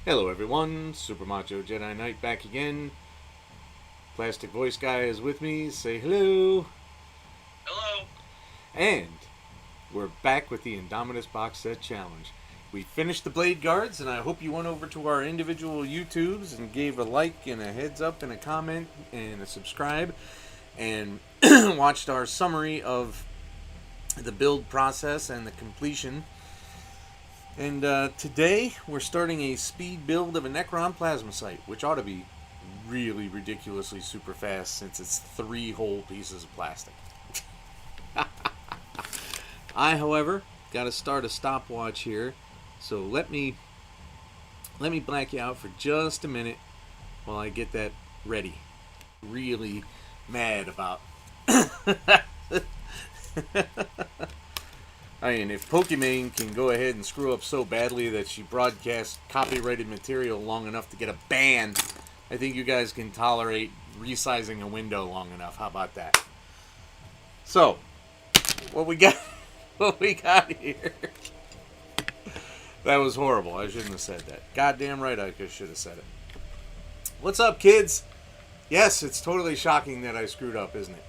Hello everyone, Super Macho Jedi Knight back again. Plastic Voice Guy is with me, say hello. Hello. And we're back with the Indomitus box set challenge. We finished the Blade Guards, and I hope you went over to our individual YouTubes and gave a like and a heads up and a comment and a subscribe and watched our summary of the build process and the completion. And today we're starting a speed build of a Necron Plasmacyte, which ought to be really ridiculously super fast since it's 3 whole pieces of plastic. I, however, got to start a stopwatch here, so let me black you out for just a minute while I get that ready. Really mad about. I mean, if Pokimane can go ahead and screw up so badly that she broadcasts copyrighted material long enough to get a ban, I think you guys can tolerate resizing a window long enough. How about that? So, what we got here. That was horrible. I shouldn't have said that. Goddamn right I should have said it. What's up, kids? Yes, it's totally shocking that I screwed up, isn't it?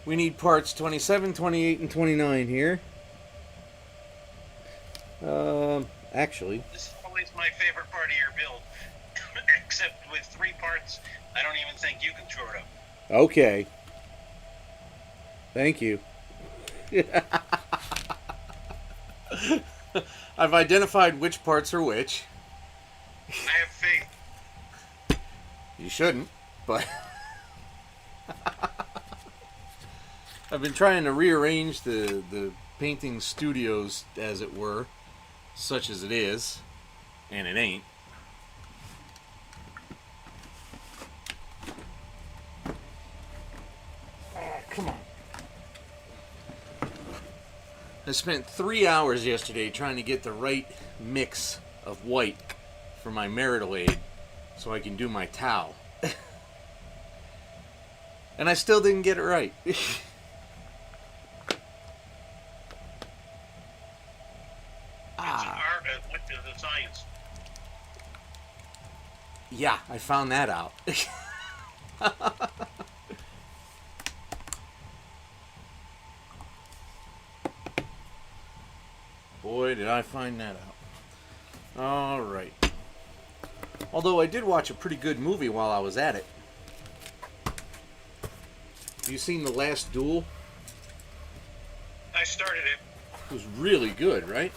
We need parts 27, 28, and 29 here. Actually, This is always my favorite part of your build. Except with 3 parts, I don't even think you can screw it up. okay. Thank you. I've identified which parts are which. I have faith. You shouldn't, but I've been trying to rearrange the painting studios, as it were, such as it is, and it ain't. Come on. I spent 3 hours yesterday trying to get the right mix of white for my marital aid so I can do my towel. And I still didn't get it right. It's an art of the science. Yeah, I found that out. Boy, did I find that out. Alright. Although I did watch a pretty good movie while I was at it. You seen The Last Duel? I started it. It was really good, right?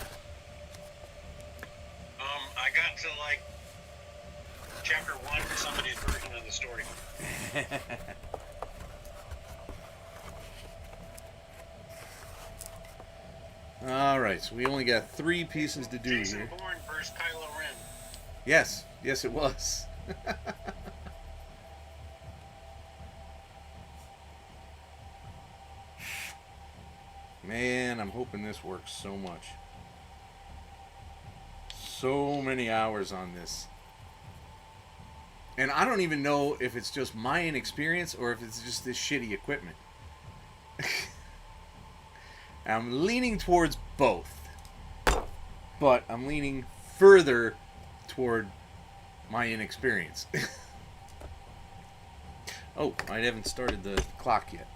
I got to like chapter 1 for somebody's version of the story. Alright, so we only got 3 pieces to do Jason here. Bourne versus Kylo Ren. Yes, yes it was. Man, I'm hoping this works so much. So many hours on this. And I don't even know if it's just my inexperience or if it's just this shitty equipment. I'm leaning towards both. But I'm leaning further toward my inexperience. Oh, I haven't started the clock yet.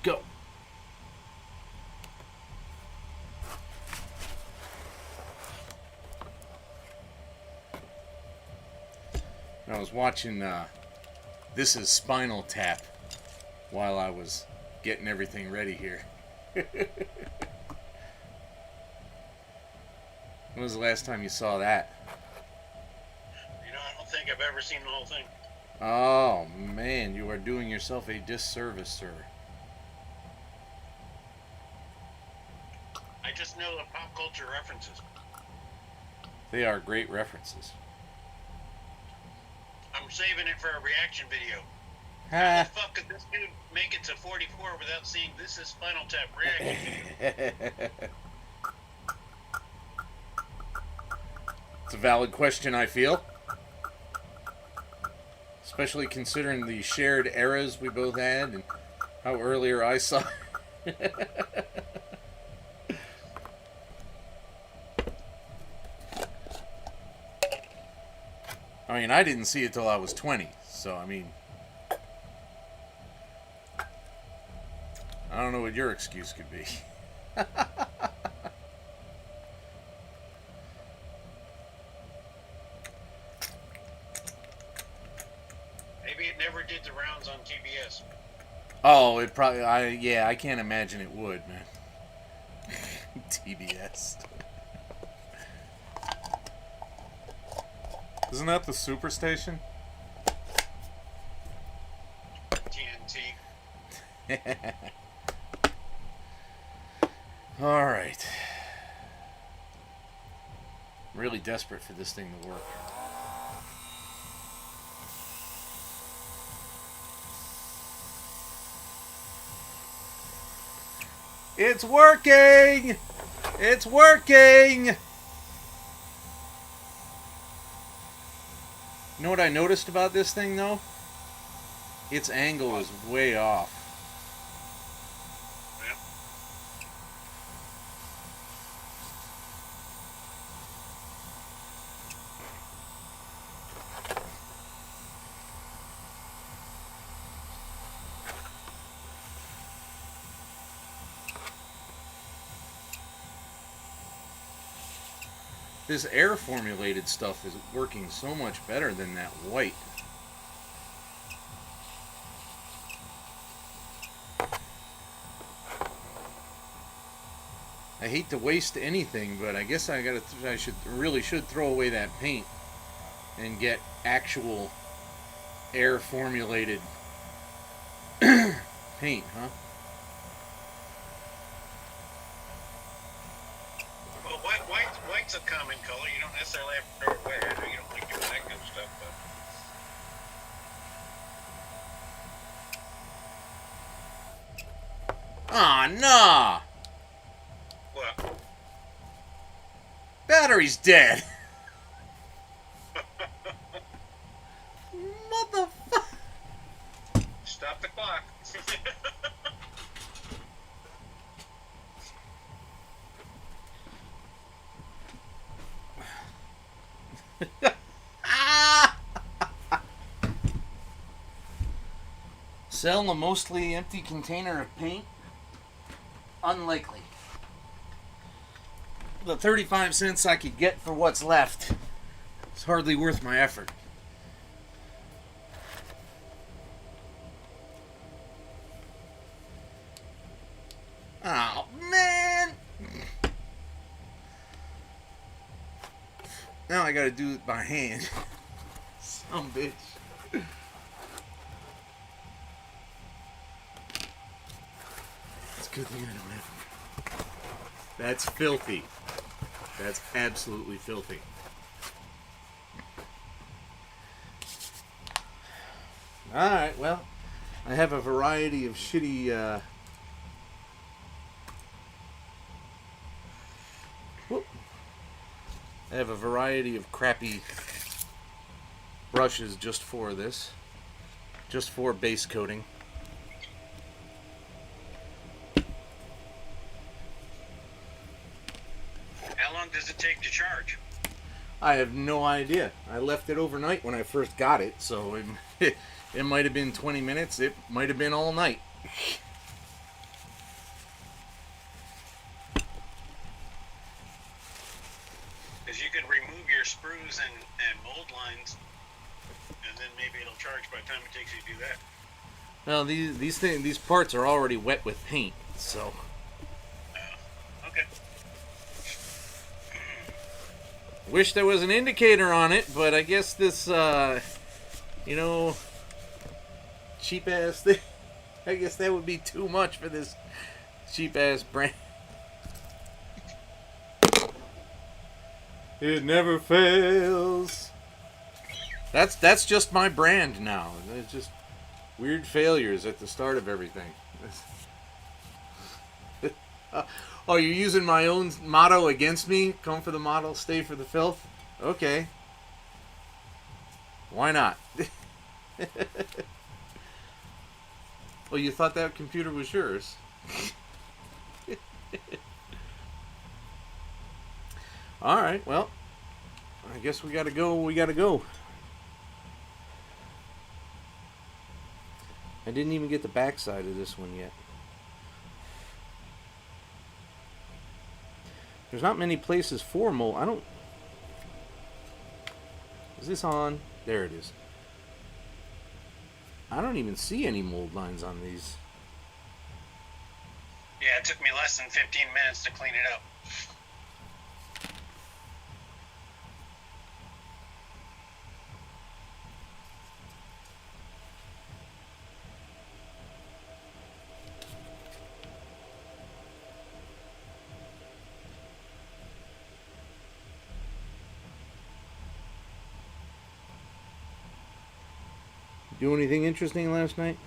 Go. I was watching This Is Spinal Tap while I was getting everything ready here. When was the last time you saw that? You know, I don't think I've ever seen the whole thing. Oh, man, you are doing yourself a disservice, sir. I just know the pop culture references. They are great references. I'm saving it for a reaction video. How Ha! the fuck could this dude make it to 44 without seeing This Is Spinal Tap reaction video? It's a valid question, I feel. Especially considering the shared eras we both had and how earlier I saw. I mean, I didn't see it till I was 20, so I mean, I don't know what your excuse could be. Maybe it never did the rounds on TBS. Oh, it probably, I can't imagine it would, man. TBS. Isn't that the Superstation? TNT. All right. Really desperate for this thing to work. It's working! It's working! You know what I noticed about this thing, though? Its angle is way off. Yep. This air formulated stuff is working so much better than that white. I hate to waste anything, but I guess I really should throw away that paint and get actual air formulated paint, huh? Well, white's a common color. You don't necessarily have to throw it away. I know you don't like doing that kind of stuff, but. Aw, nah! What? Battery's dead! Motherfucker! Stop the clock. Sell a mostly empty container of paint? Unlikely. The 35 cents I could get for what's left is hardly worth my effort. Oh, man! Now I gotta do it by hand. Some bitch. It's a good thing I don't have them. That's filthy. That's absolutely filthy. Alright, well, I have a variety of shitty, I have a variety of crappy brushes just for this. Just for base coating. How long does it take to charge? I have no idea. I left it overnight when I first got it, so it might have been 20 minutes. It might have been all night. Because you could remove your sprues and mold lines, and then maybe it'll charge by the time it takes you to do that. Well, these parts are already wet with paint, so. Okay. Wish there was an indicator on it, but I guess this, cheap ass thing. I guess that would be too much for this cheap ass brand. It never fails. That's just my brand now. It's just weird failures at the start of everything. Oh, you're using my own motto against me? Come for the model, stay for the filth? Okay. Why not? Well, you thought that computer was yours. All right, well, I guess we gotta go. We gotta go. I didn't even get the backside of this one yet. There's not many places for mold. I don't. Is this on? There it is. I don't even see any mold lines on these. Yeah, it took me less than 15 minutes to clean it up. Do anything interesting last night?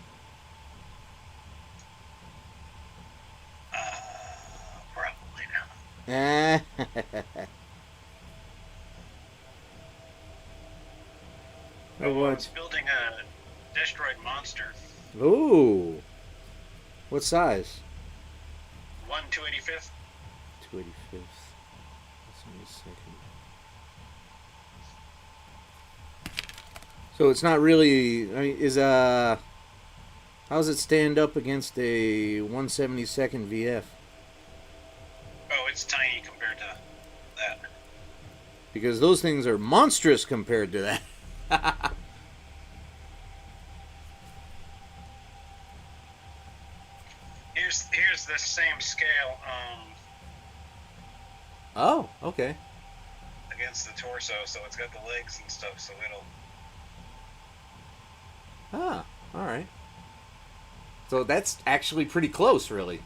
Probably not. Oh, I was what? building a destroyed monster. Ooh. What size? 1/285th. 285th. Just give me a second. So it's not really. I mean, how does it stand up against a 1/72nd VF? Oh, it's tiny compared to that. Because those things are monstrous compared to that. Here's the same scale Oh, okay. against the torso, so it's got the legs and stuff, so it'll. Ah, all right. So that's actually pretty close, really.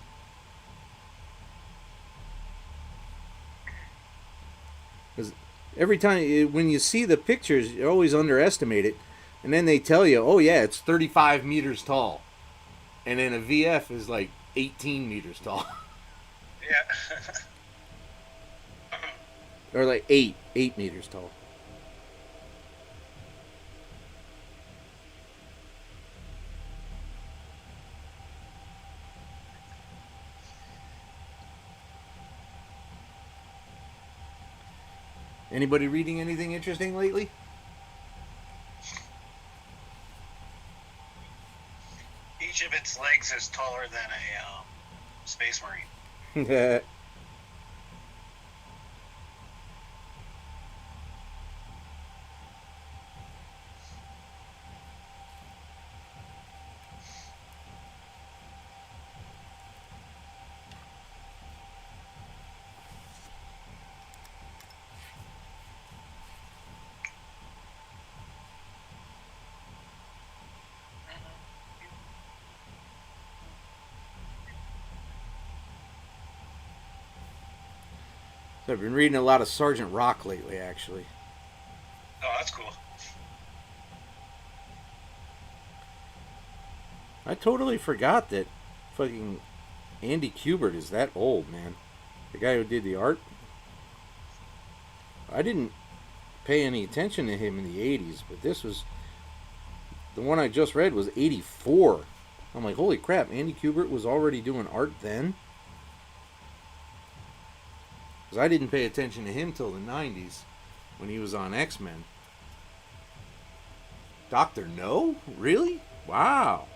Because every time, when you see the pictures, you always underestimate it. And then they tell you, oh, yeah, it's 35 meters tall. And then a VF is like 18 meters tall. Yeah. Or like 8 meters tall. Anybody reading anything interesting lately? Each of its legs is taller than a space marine. So I've been reading a lot of Sergeant Rock lately, actually. Oh, that's cool. I totally forgot that fucking Andy Kubert is that old, man. The guy who did the art. I didn't pay any attention to him in the 80s, but this was. The one I just read was 84. I'm like, holy crap, Andy Kubert was already doing art then? Because I didn't pay attention to him till the 90s when he was on X-Men. Dr. No? Really? Wow.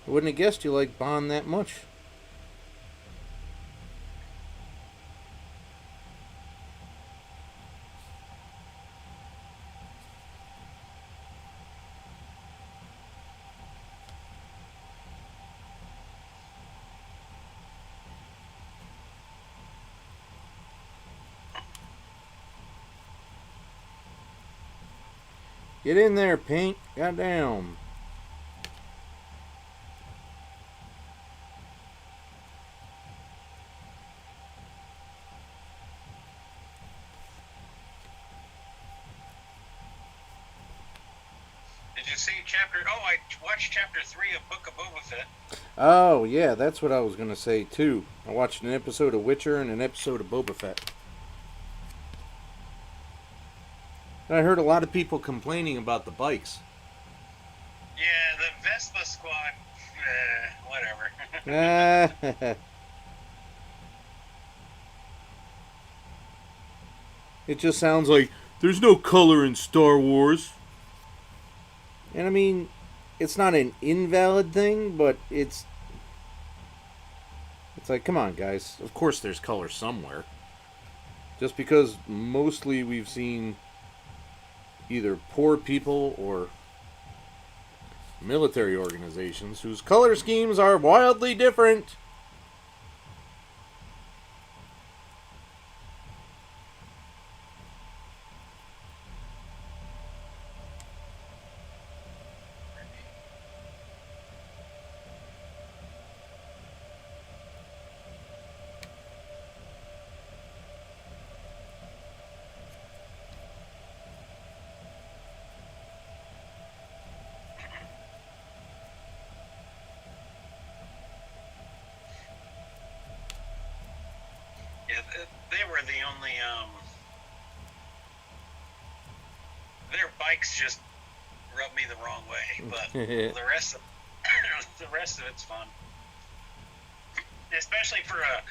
I wouldn't have guessed you liked Bond that much. Get in there, Pink. Goddamn. Did you see chapter? Oh, I watched chapter 3 of Book of Boba Fett. Oh, yeah, that's what I was going to say, too. I watched an episode of Witcher and an episode of Boba Fett. I heard a lot of people complaining about the bikes. Yeah, the Vespa squad, whatever. It just sounds like there's no color in Star Wars. And I mean, it's not an invalid thing, but it's like, come on, guys. Of course there's color somewhere. Just because mostly we've seen either poor people or military organizations whose color schemes are wildly different. Yeah, they were the only. Their bikes just rub me the wrong way, but the rest of it's fun. Especially for a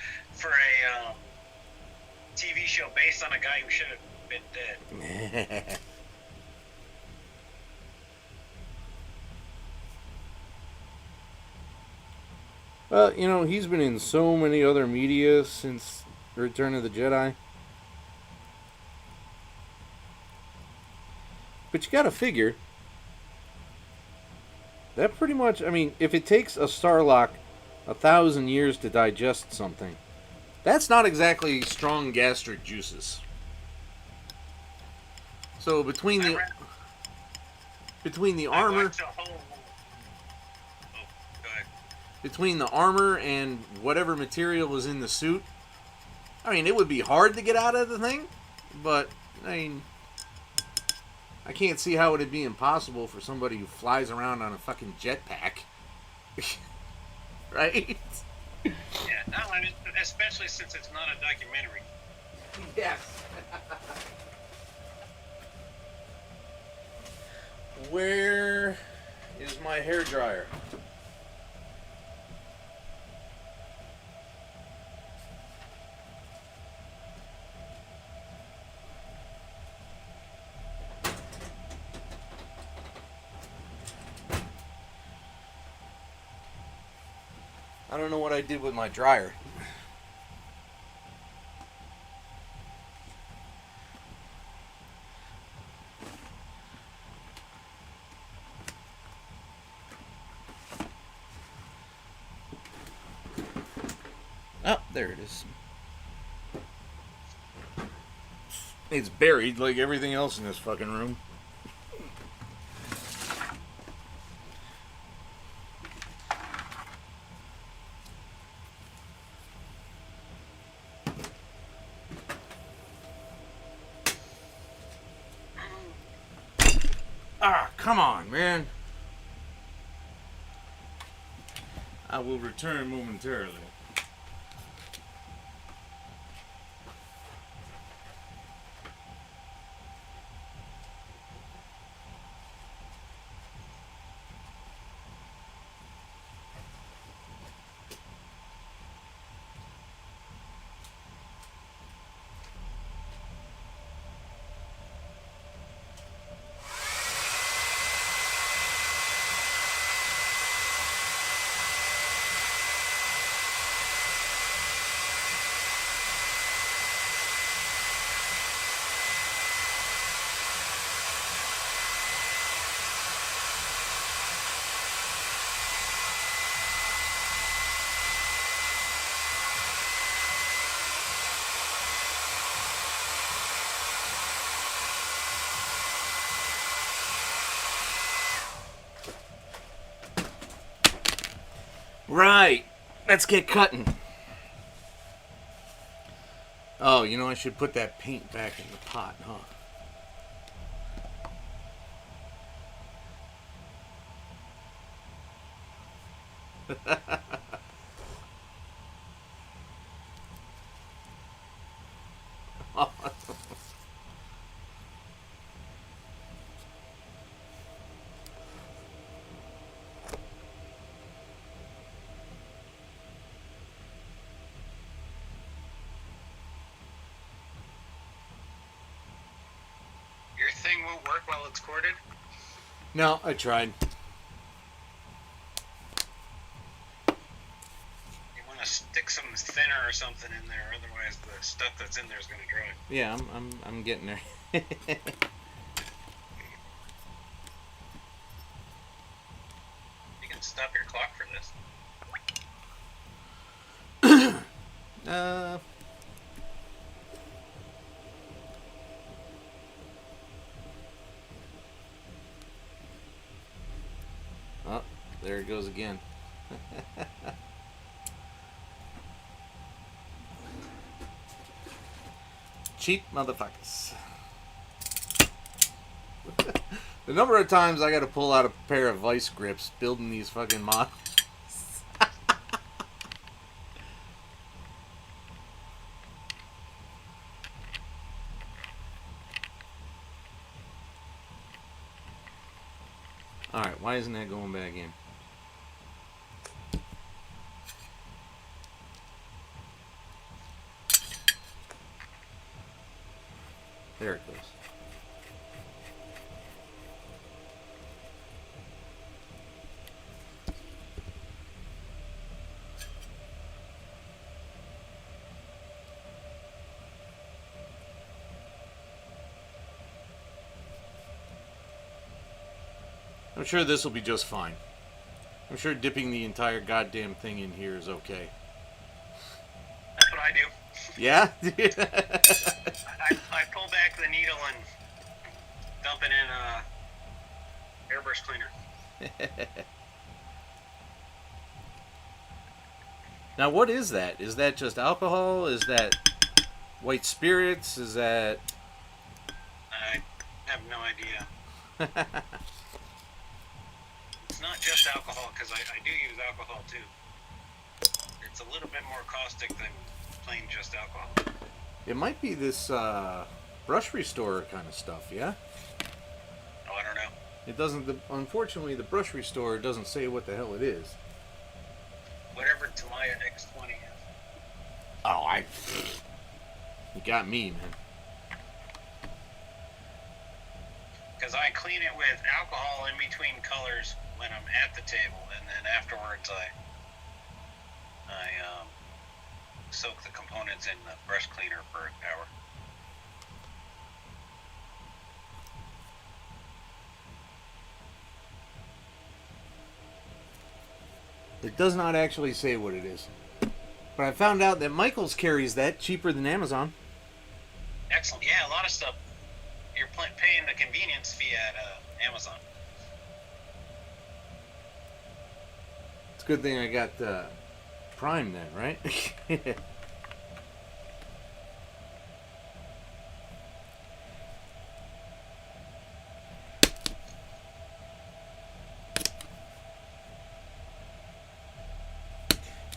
TV show based on a guy who should have been dead. Well, you know, he's been in so many other media since Return of the Jedi. But you gotta figure, that pretty much, I mean, if it takes a Starlock 1,000 years to digest something, that's not exactly strong gastric juices. So between the armor, between the armor and whatever material was in the suit, I mean, it would be hard to get out of the thing, but I mean, I can't see how it'd be impossible for somebody who flies around on a fucking jetpack. Right? Yeah, no, I mean, especially since it's not a documentary. Yes. Where is my hairdryer? I don't know what I did with my dryer. Oh, there it is. It's buried like everything else in this fucking room. Ah, come on, man. I will return momentarily. Right. Let's get cutting. Oh, you know, I should put that paint back in the pot, huh? won't work while it's corded? No, I tried. You want to stick some thinner or something in there, otherwise the stuff that's in there is going to dry. Yeah, I'm getting there. You can stop your clock for this. Oh, there it goes again. Cheap motherfuckers. The number of times I got to pull out a pair of vice grips building these fucking models. Alright, why isn't that going back in? There it goes. I'm sure this will be just fine. I'm sure dipping the entire goddamn thing in here is okay. That's what I do. Yeah? I pull back the needle and dump it in airbrush cleaner. Now, what is that? Is that just alcohol? Is that white spirits? Is that... I have no idea. It's not just alcohol, because I do use alcohol too. It's a little bit more caustic than plain just alcohol. It might be this brush restorer kind of stuff, yeah? Oh, I don't know. It doesn't... unfortunately, the brush restorer doesn't say what the hell it is. Whatever Tamaya X20 is. Oh, you got me, man. Because I clean it with alcohol in between colors when I'm at the table, and then afterwards I soak the components in the brush cleaner for an hour. It does not actually say what it is. But I found out that Michaels carries that cheaper than Amazon. Excellent. Yeah, a lot of stuff. You're paying the convenience fee at Amazon. It's a good thing I got Prime then, right?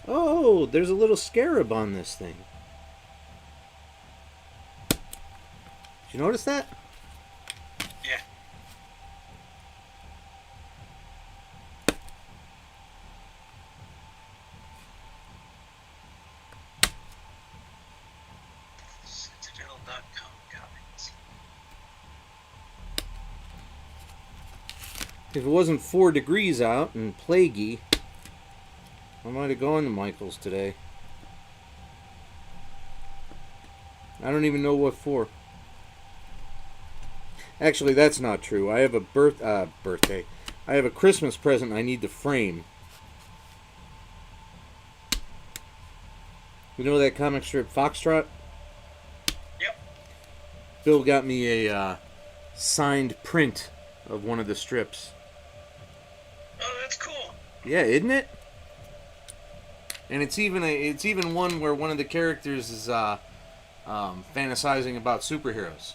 Oh, there's a little scarab on this thing. Did you notice that? Yeah. Citadel.com comments. If it wasn't 4 degrees out and plaguey, I might have gone to Michael's today. I don't even know what for. Actually, that's not true. I have a birthday. I have a Christmas present I need to frame. You know that comic strip Foxtrot? Yep. Bill got me a signed print of one of the strips. Oh, that's cool. Yeah, isn't it? And it's even one where one of the characters is fantasizing about superheroes.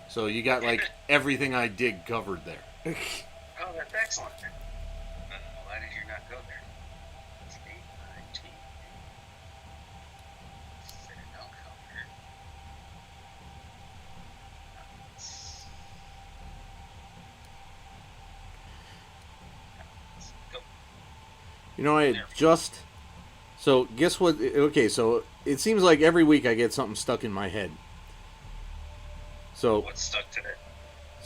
So you got like everything I dig covered there. Oh, that's excellent. Why did you not go there? It's 819. Citadel cover. Go. You know, I had just... So, guess what? Okay, so it seems like every week I get something stuck in my head. So, What's stuck today?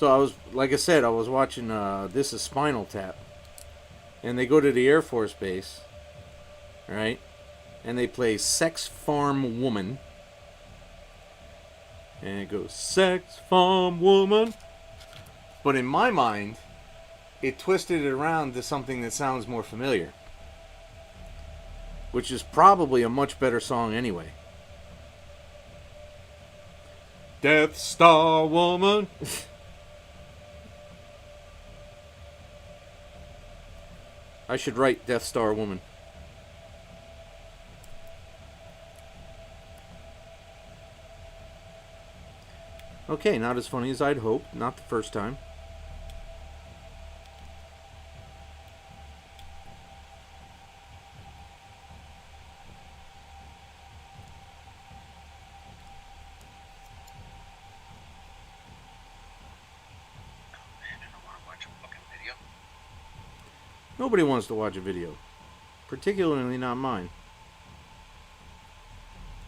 So I was, like I said, I was watching This Is Spinal Tap. And they go to the Air Force Base. Right? And they play Sex Farm Woman. And it goes, Sex Farm Woman. But in my mind, it twisted it around to something that sounds more familiar. Which is probably a much better song anyway. Death Star Woman. I should write Death Star Woman. Okay, not as funny as I'd hoped. Not the first time. Nobody wants to watch a video. Particularly not mine.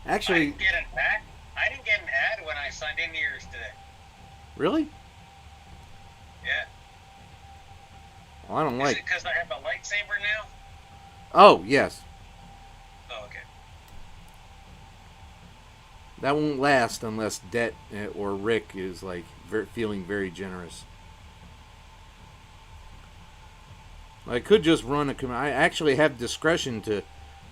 Actually... I didn't get an ad when I signed into yours today. Really? Yeah. Well, I don't like... Is it because I have a lightsaber now? Oh, yes. Oh, okay. That won't last unless Det or Rick is like feeling very generous. I could just run a... I actually have discretion to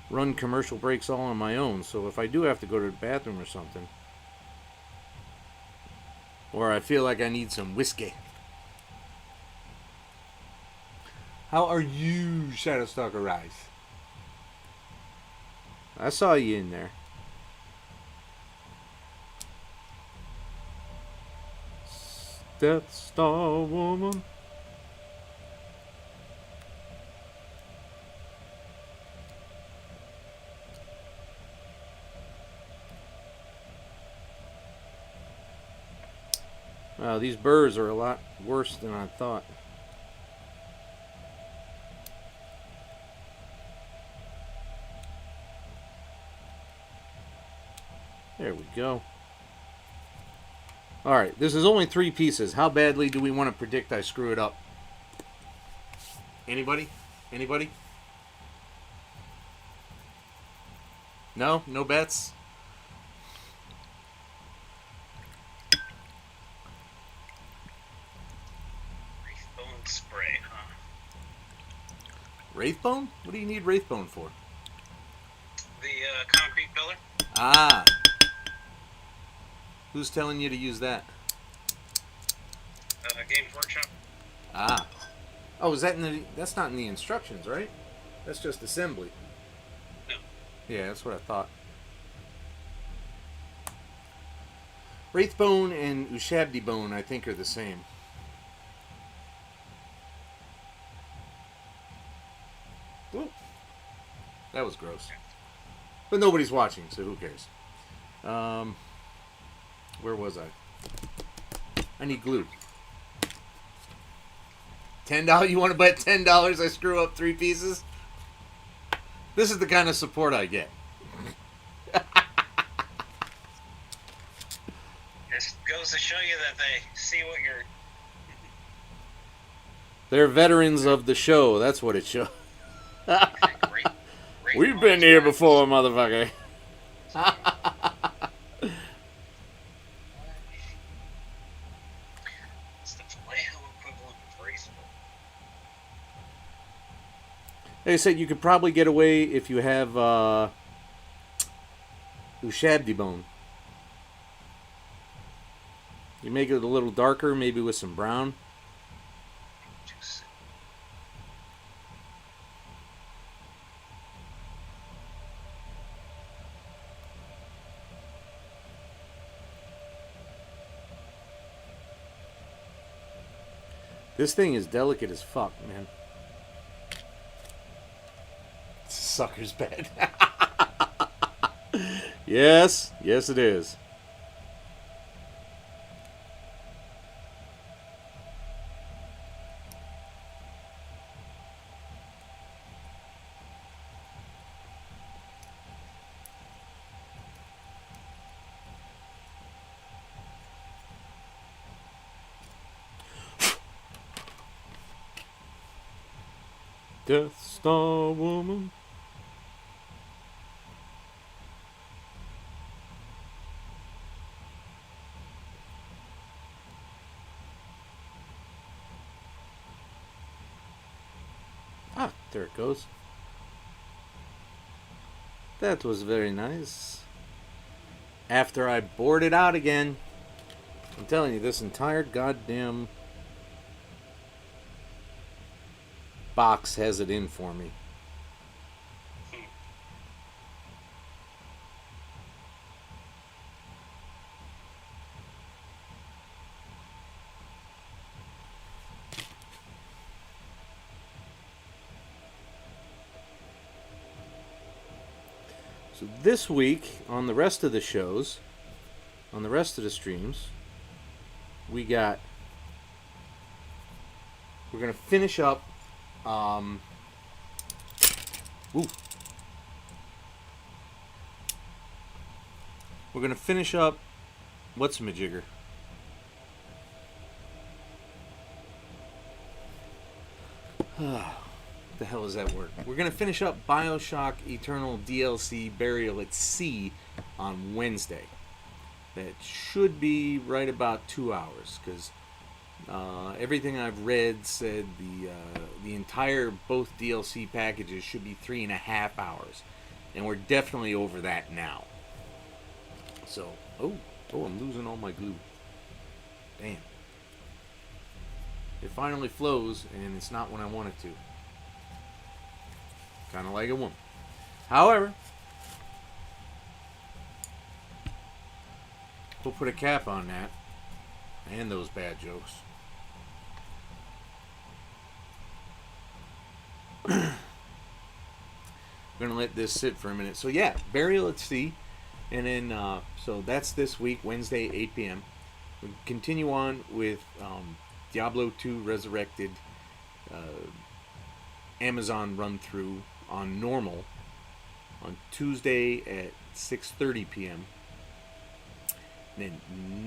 run commercial breaks all on my own. So if I do have to go to the bathroom or something, or I feel like I need some whiskey. How are you, Shadowstalker Rise? I saw you in there. Death Star Woman. Wow, these burrs are a lot worse than I thought. There we go. Alright, this is only 3 pieces. How badly do we want to predict I screw it up? Anybody? Anybody? No? No bets? Wraithbone spray, huh? Wraithbone? What do you need Wraithbone for? The concrete pillar. Ah. Who's telling you to use that? Games Workshop. Ah. Oh, is that in the... That's not in the instructions, right? That's just assembly. No. Yeah, that's what I thought. Wraithbone and Ushabti-bone, I think, are the same. Ooh. That was gross. But nobody's watching, so who cares? Where was I? I need glue. $10? You want to bet $10 I screw up 3 pieces? This is the kind of support I get. This goes to show you that they see what you're... They're veterans of the show. That's what it shows. Great We've been here before, motherfucker. It's the Vallejo equivalent of Wraithbone. Like I said, you could probably get away if you have Ushabti-bone. You make it a little darker, maybe with some brown. This thing is delicate as fuck, man. It's a sucker's bed. Yes, yes it is. Death Star woman. Ah, there it goes. That was very nice. After I bored it out again. I'm telling you, this entire goddamn box has it in for me. So this week, on the rest of the shows, on the rest of the streams, we're going to finish up, ooh. We're going to finish up, what's-a-majigger? The hell is that word? We're going to finish up BioShock Eternal DLC Burial at Sea on Wednesday. That should be right about 2 hours, because everything I've read said the entire both DLC packages should be 3.5 hours, and we're definitely over that now. So, oh, I'm losing all my glue. Damn. It finally flows, and it's not when I want it to. Kind of like a woman. However, we'll put a cap on that and those bad jokes. I'm gonna let this sit for a minute. So yeah, Burial at Sea, and then so that's this week, Wednesday, 8 p.m. We continue on with Diablo 2 Resurrected Amazon run through on normal on Tuesday at 6:30 p.m. Then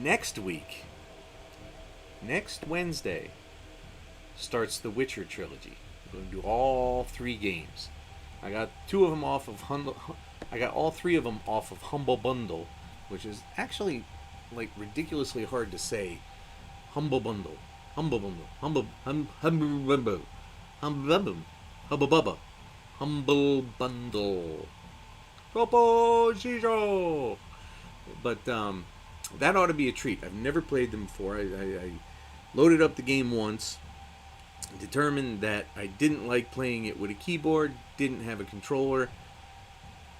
next week, next Wednesday, starts the Witcher trilogy. We're going to do all 3 games. I got 2 of them off of I got all 3 of them off of Humble Bundle, which is actually like ridiculously hard to say. Humble Bundle, Humble Bundle, Humble Bundle, Hubba Bubba, Humble Bundle, Proposito. But that ought to be a treat. I've never played them before. I loaded up the game once, determined that I didn't like playing it with a keyboard, didn't have a controller,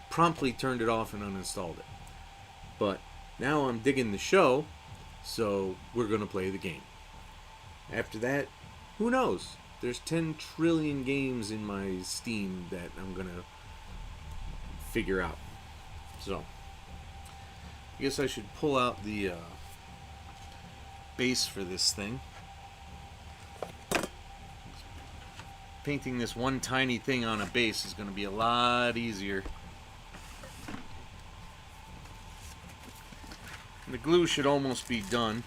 promptly turned it off and uninstalled it. But now I'm digging the show, so we're going to play the game. After that, who knows? There's 10 trillion games in my Steam that I'm going to figure out. So, I guess I should pull out the base for this thing. Painting this one tiny thing on a base is going to be a lot easier. And the glue should almost be done.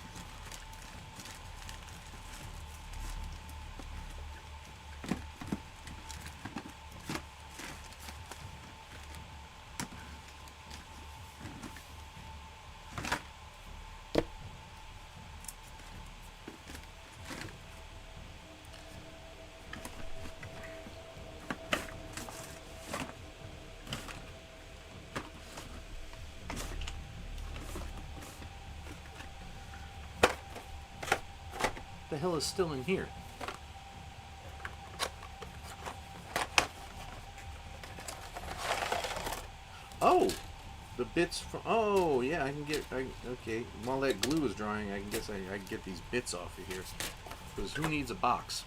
The hell is still in here? Oh, the bits from. Oh, yeah, I can get. Okay, while that glue is drying, I guess I can get these bits off of here. Because who needs a box?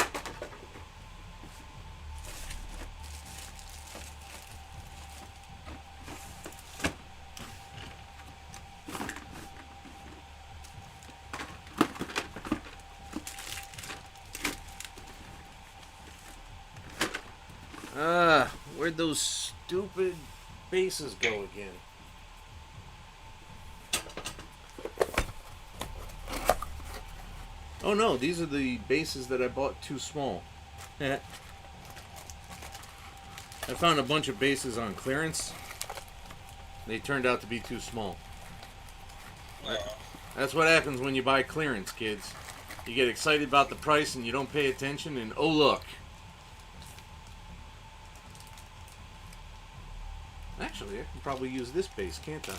Where'd those stupid bases go again? Oh no, these are the bases that I bought too small. I found a bunch of bases on clearance. They turned out to be too small. That's what happens when you buy clearance, kids. You get excited about the price and you don't pay attention, and oh look. Actually, I can probably use this base, can't I?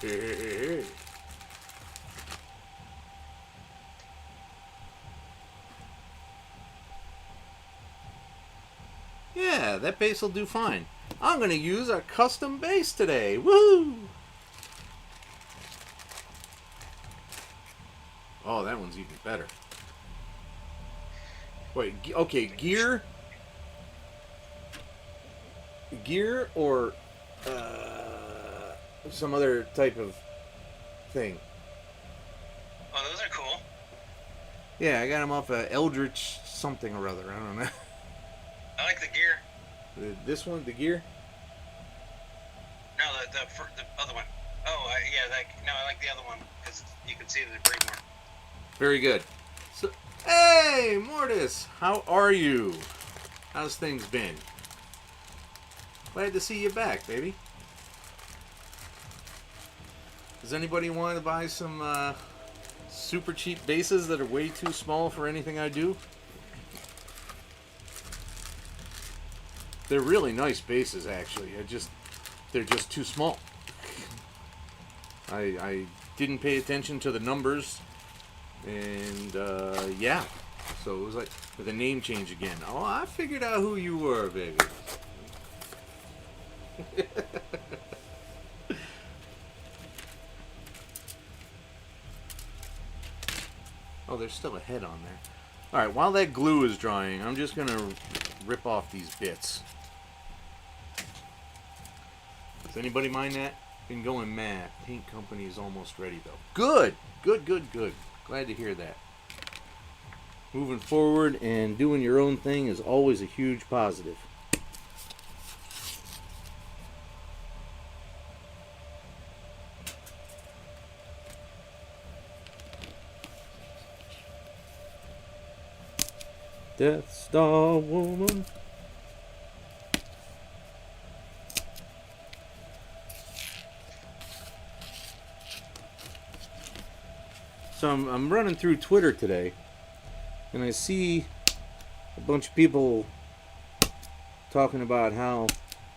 Hey. Yeah, that base will do fine. I'm going to use a custom base today. Woo! Oh, that one's even better. Wait, okay, gear or some other type of thing? Oh, those are cool. Yeah, I got them off Eldritch something or other. I don't know. I like the gear. This one, the gear? No, the other one. Oh, I like the other one because you can see the debris more. Very good. So, hey, Mortis, how are you? How's things been? Glad to see you back, baby. Does anybody want to buy some super cheap bases that are way too small for anything I do? They're really nice bases, actually. They're just too small. I didn't pay attention to the numbers, and yeah. So it was like with a name change again. Oh, I figured out who you were, baby. Oh, there's still a head on there. Alright, while that glue is drying, I'm just going to rip off these bits. Does anybody mind that? Been going mad. Paint company is almost ready, though. Good! Good, good, good. Glad to hear that. Moving forward and doing your own thing is always a huge positive. Death Star Woman. So I'm running through Twitter today, and I see a bunch of people talking about how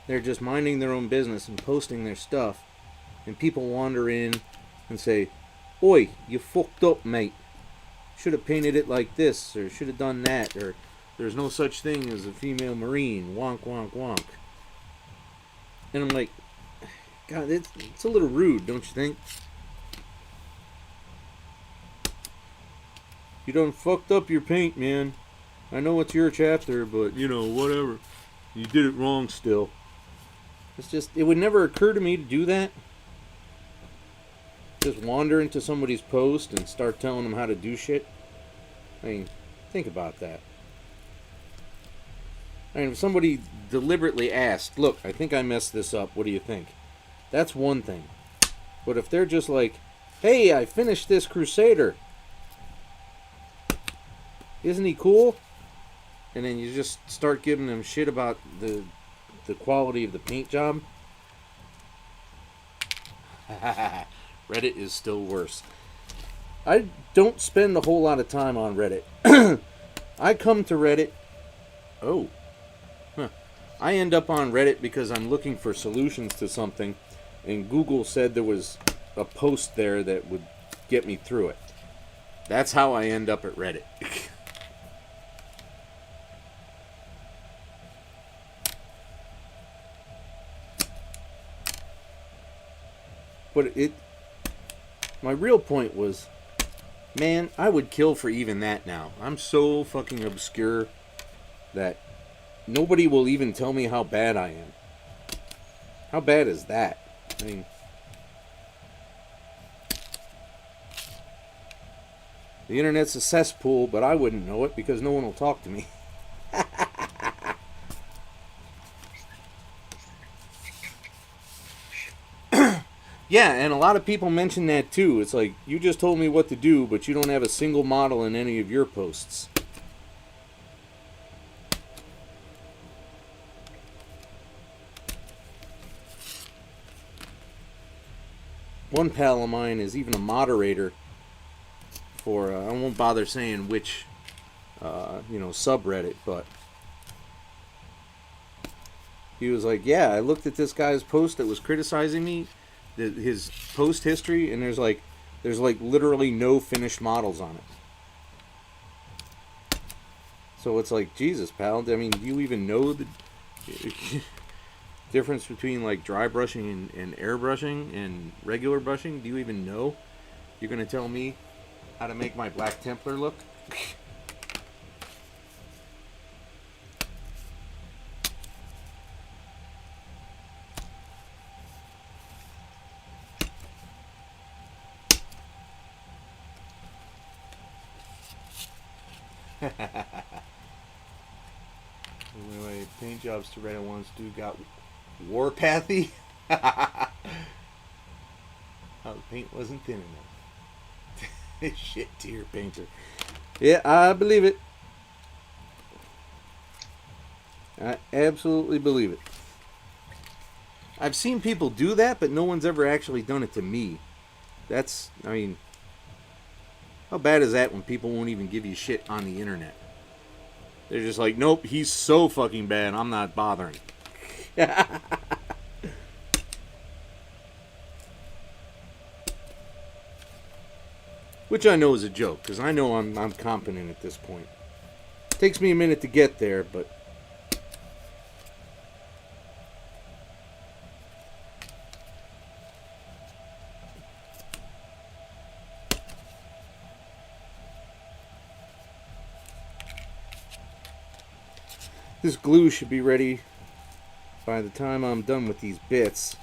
they're just minding their own business and posting their stuff, and people wander in and say, "Oi, you fucked up, mate. Should have painted it like this, or should have done that, or there's no such thing as a female Marine, wonk, wonk, wonk." And I'm like, God, it's a little rude, don't you think? You done fucked up your paint, man. I know it's your chapter, but, you know, whatever. You did it wrong still. It's just, it would never occur to me to do that. Just wander into somebody's post and start telling them how to do shit. I mean, think about that. I mean, if somebody deliberately asked, "Look, I think I messed this up. What do you think?" That's one thing. But if they're just like, "Hey, I finished this Crusader. Isn't he cool?" And then you just start giving them shit about the quality of the paint job. Reddit is still worse. I don't spend a whole lot of time on Reddit. I come to Reddit. Oh. Huh. I end up on Reddit because I'm looking for solutions to something, and Google said there was a post there that would get me through it. That's how I end up at Reddit. But my real point was, man, I would kill for even that now. I'm so fucking obscure that nobody will even tell me how bad I am. How bad is that? I mean, the internet's a cesspool, but I wouldn't know it because no one will talk to me. Yeah, and a lot of people mention that too. It's like, you just told me what to do, but you don't have a single model in any of your posts. one pal of mine is even a moderator for, I won't bother saying which, subreddit, but he was like, yeah, I looked at this guy's post that was criticizing me, his post history, and there's literally no finished models on it. So it's like, Jesus, pal, I mean, do you even know the difference between like dry brushing and airbrushing and regular brushing? Do you even know? You're going to tell me how to make my Black Templar look? Anyway, paint jobs to Reddit once dude got Warpathy. Oh, the paint wasn't thin enough. Shit tier painter. Yeah, I believe it. I absolutely believe it. I've seen people do that, but no one's ever actually done it to me. That's, I mean, how bad is that when people won't even give you shit on the internet? They're just like, nope, he's so fucking bad, I'm not bothering. Which I know is a joke, because I know I'm competent at this point. Takes me a minute to get there, but... This glue should be ready by the time I'm done with these bits.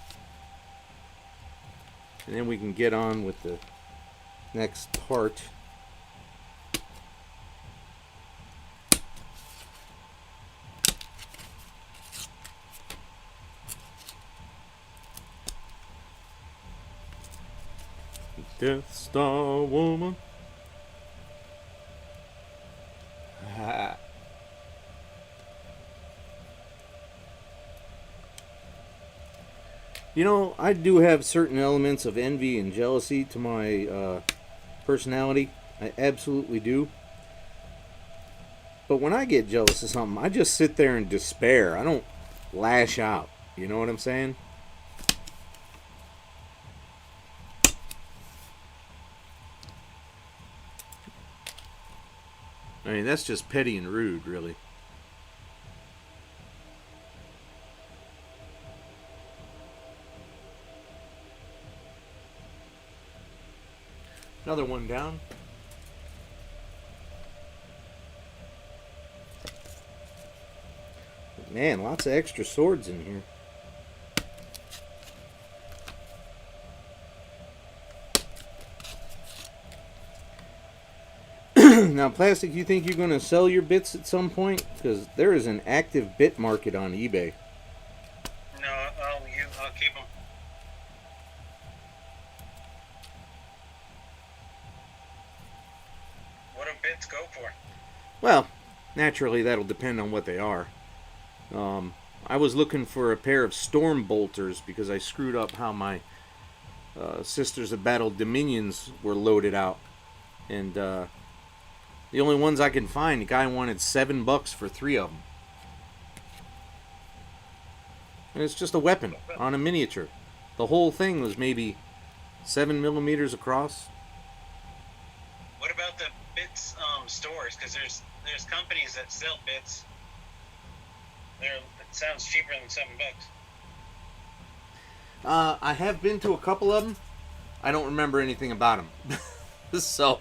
And then we can get on with the next part. Death Star Woman. You know, I do have certain elements of envy and jealousy to my personality. I absolutely do. But when I get jealous of something, I just sit there in despair. I don't lash out. You know what I'm saying? I mean, that's just petty and rude, really. Another one down. Man, lots of extra swords in here. Now, Plastic, you think you're going to sell your bits at some point? Because there is an active bit market on eBay. No, I'll keep them. What do bits go for? Well, naturally, that'll depend on what they are. I was looking for a pair of storm bolters because I screwed up how my Sisters of Battle Dominions were loaded out. And the only ones I can find, the guy wanted $7 for 3 of them. And it's just a weapon on a miniature. The whole thing was maybe 7 millimeters across. What about the bits stores? Because there's companies that sell bits. It sounds cheaper than $7. I have been to a couple of them. I don't remember anything about them. So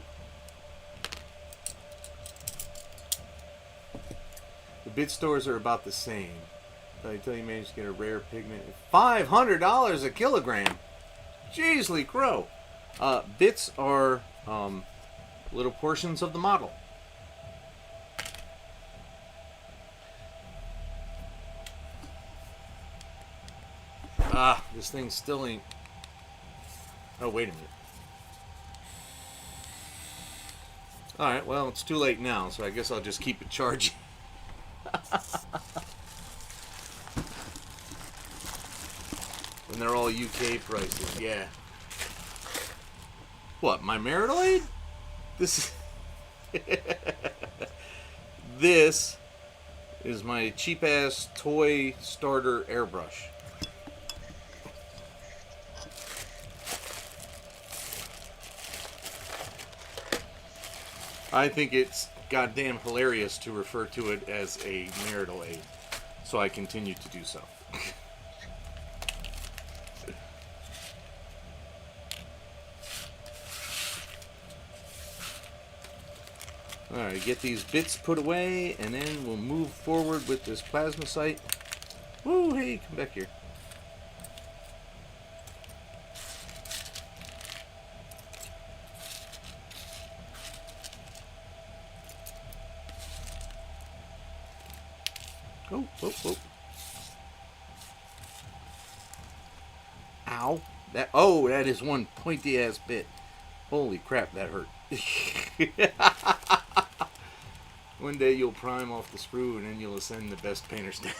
the bit stores are about the same. But I tell you, managed to get a rare pigment. $500 a kilogram. Jeezly crow. Bits are little portions of the model. This thing still ain't... Oh, wait a minute. Alright, well, it's too late now, so I guess I'll just keep it charging. And they're all UK prices, yeah. What, my marital aid? This this is my cheap ass toy starter airbrush. I think it's goddamn hilarious to refer to it as a marital aid, so I continue to do so. Alright, get these bits put away, and then we'll move forward with this Plasmacyte. Woo, hey, come back here. Oh, oh, oh. Ow. That is one pointy ass bit. Holy crap, that hurt. One day you'll prime off the sprue and then you'll ascend the best painter stand.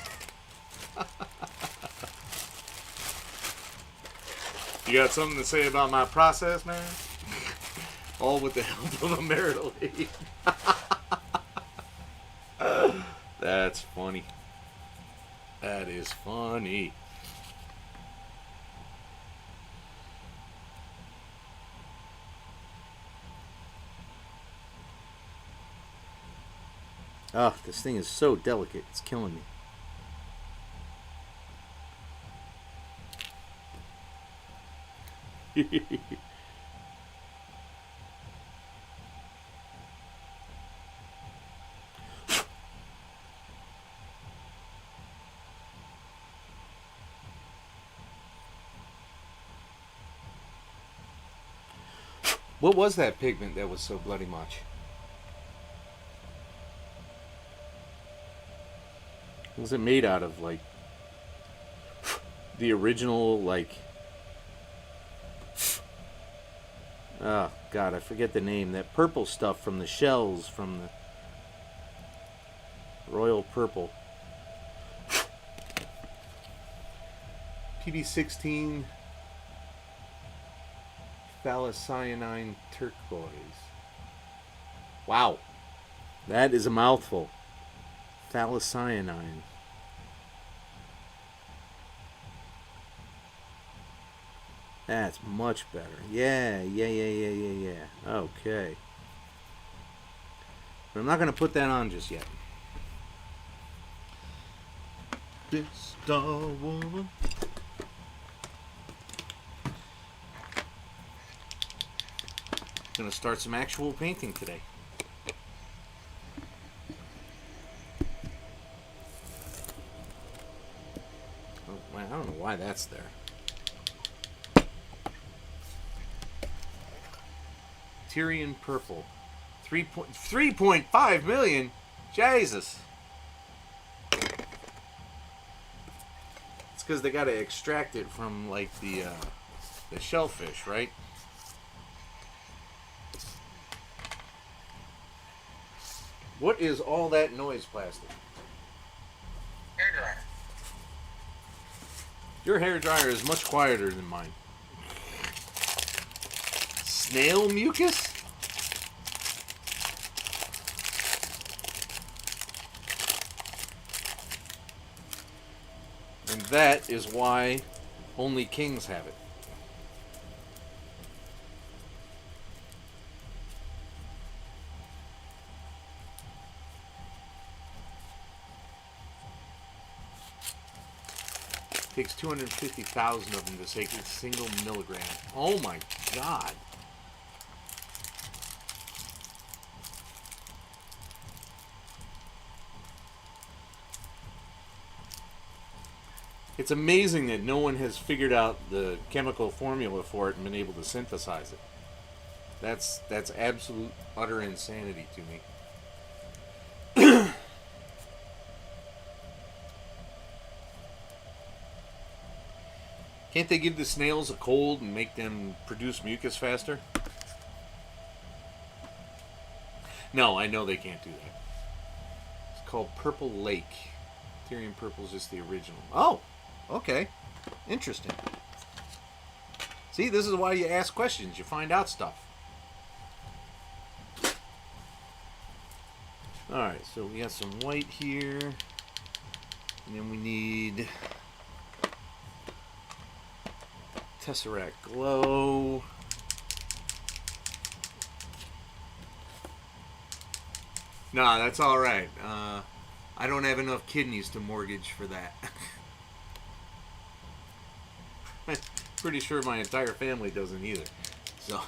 You got something to say about my process, man? All with the help of a marital aid. That's funny. That is funny. Oh, this thing is so delicate. It's killing me. What was that pigment that was so bloody much? What was it made out of? Like the original, like, oh god, I forget the name. That purple stuff from the shells from the royal purple. PB16 Phthalocyanine turquoise. Wow, that is a mouthful. Phthalocyanine. That's much better. Yeah. Okay. But I'm not going to put that on just yet. This Star Woman. Gonna start some actual painting today. Oh, I don't know why that's there. 'Tyrian purple, 3.5 million. Jesus. It's because they gotta extract it from like the shellfish, right? What is all that noise, Plastic? Hairdryer. Your hairdryer is much quieter than mine. Snail mucus? And that is why only kings have it. Takes 250,000 of them to take a single milligram. Oh my god. It's amazing that no one has figured out the chemical formula for it and been able to synthesize it. That's absolute utter insanity to me. Can't they give the snails a cold and make them produce mucus faster? No, I know they can't do that. It's called Purple Lake. Tyrian purple is just the original. Oh, okay. Interesting. See, this is why you ask questions. You find out stuff. Alright, so we got some white here. And then we need Tesseract Glow. Nah, that's alright. I don't have enough kidneys to mortgage for that. Pretty sure my entire family doesn't either. So.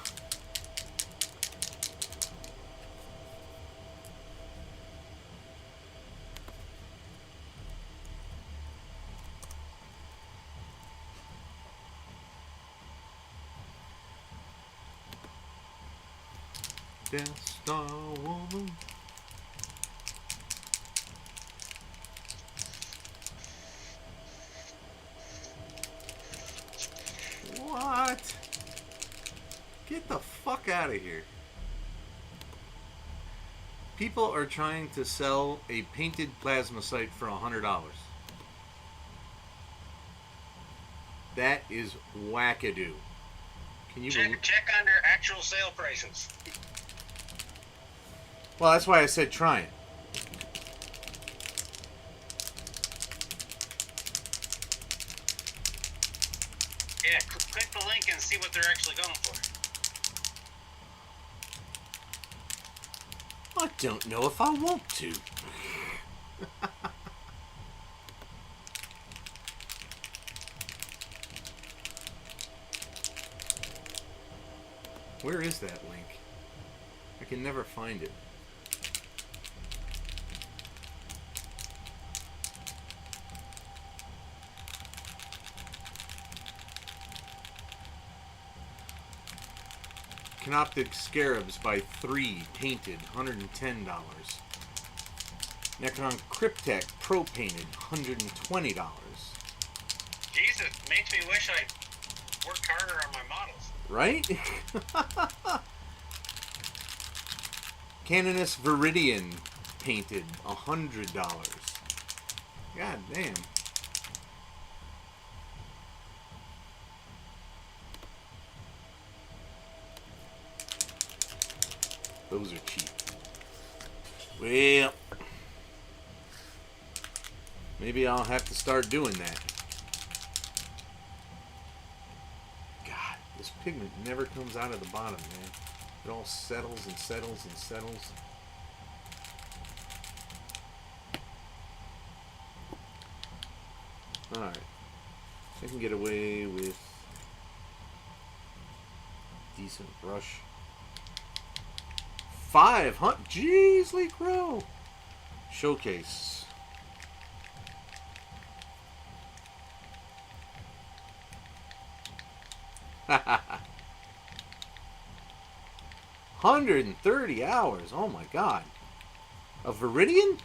Death Star Woman. What? Get the fuck out of here. People are trying to sell a painted Plasmacyte for $100. That is wackadoo. Can you check under actual sale prices? Well, that's why I said try it. Yeah, click the link and see what they're actually going for. I don't know if I want to. Where is that link? I can never find it. Canoptic Scarabs by 3, painted, $110. Necron Cryptek Pro painted, $120. Jesus, makes me wish I worked harder on my models. Right? Canonus Viridian painted, $100. God damn. Those are cheap. Well, maybe I'll have to start doing that. God, this pigment never comes out of the bottom, man. It all settles and settles and settles. Alright. I can get away with decent brush. 500. Jeez, Lee Crow. Showcase. $130. Oh my god. A Viridian?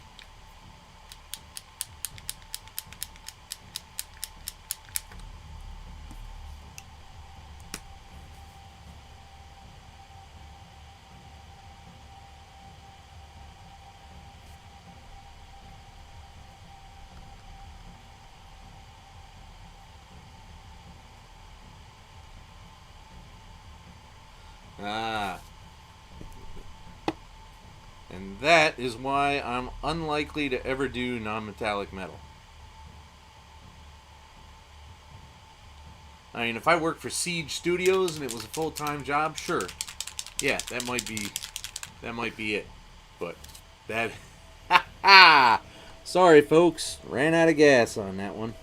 Ah. And that is why I'm unlikely to ever do non-metallic metal. I mean, if I worked for Siege Studios and it was a full-time job, sure. Yeah, that might be it. But that sorry folks, ran out of gas on that one.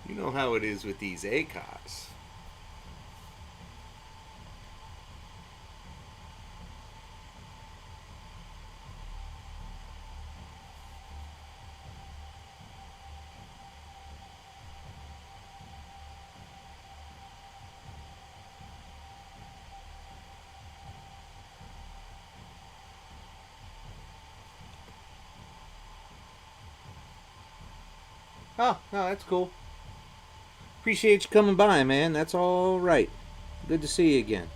You know how it is with these ACOS. Oh, no, that's cool. Appreciate you coming by, man. That's all right. Good to see you again.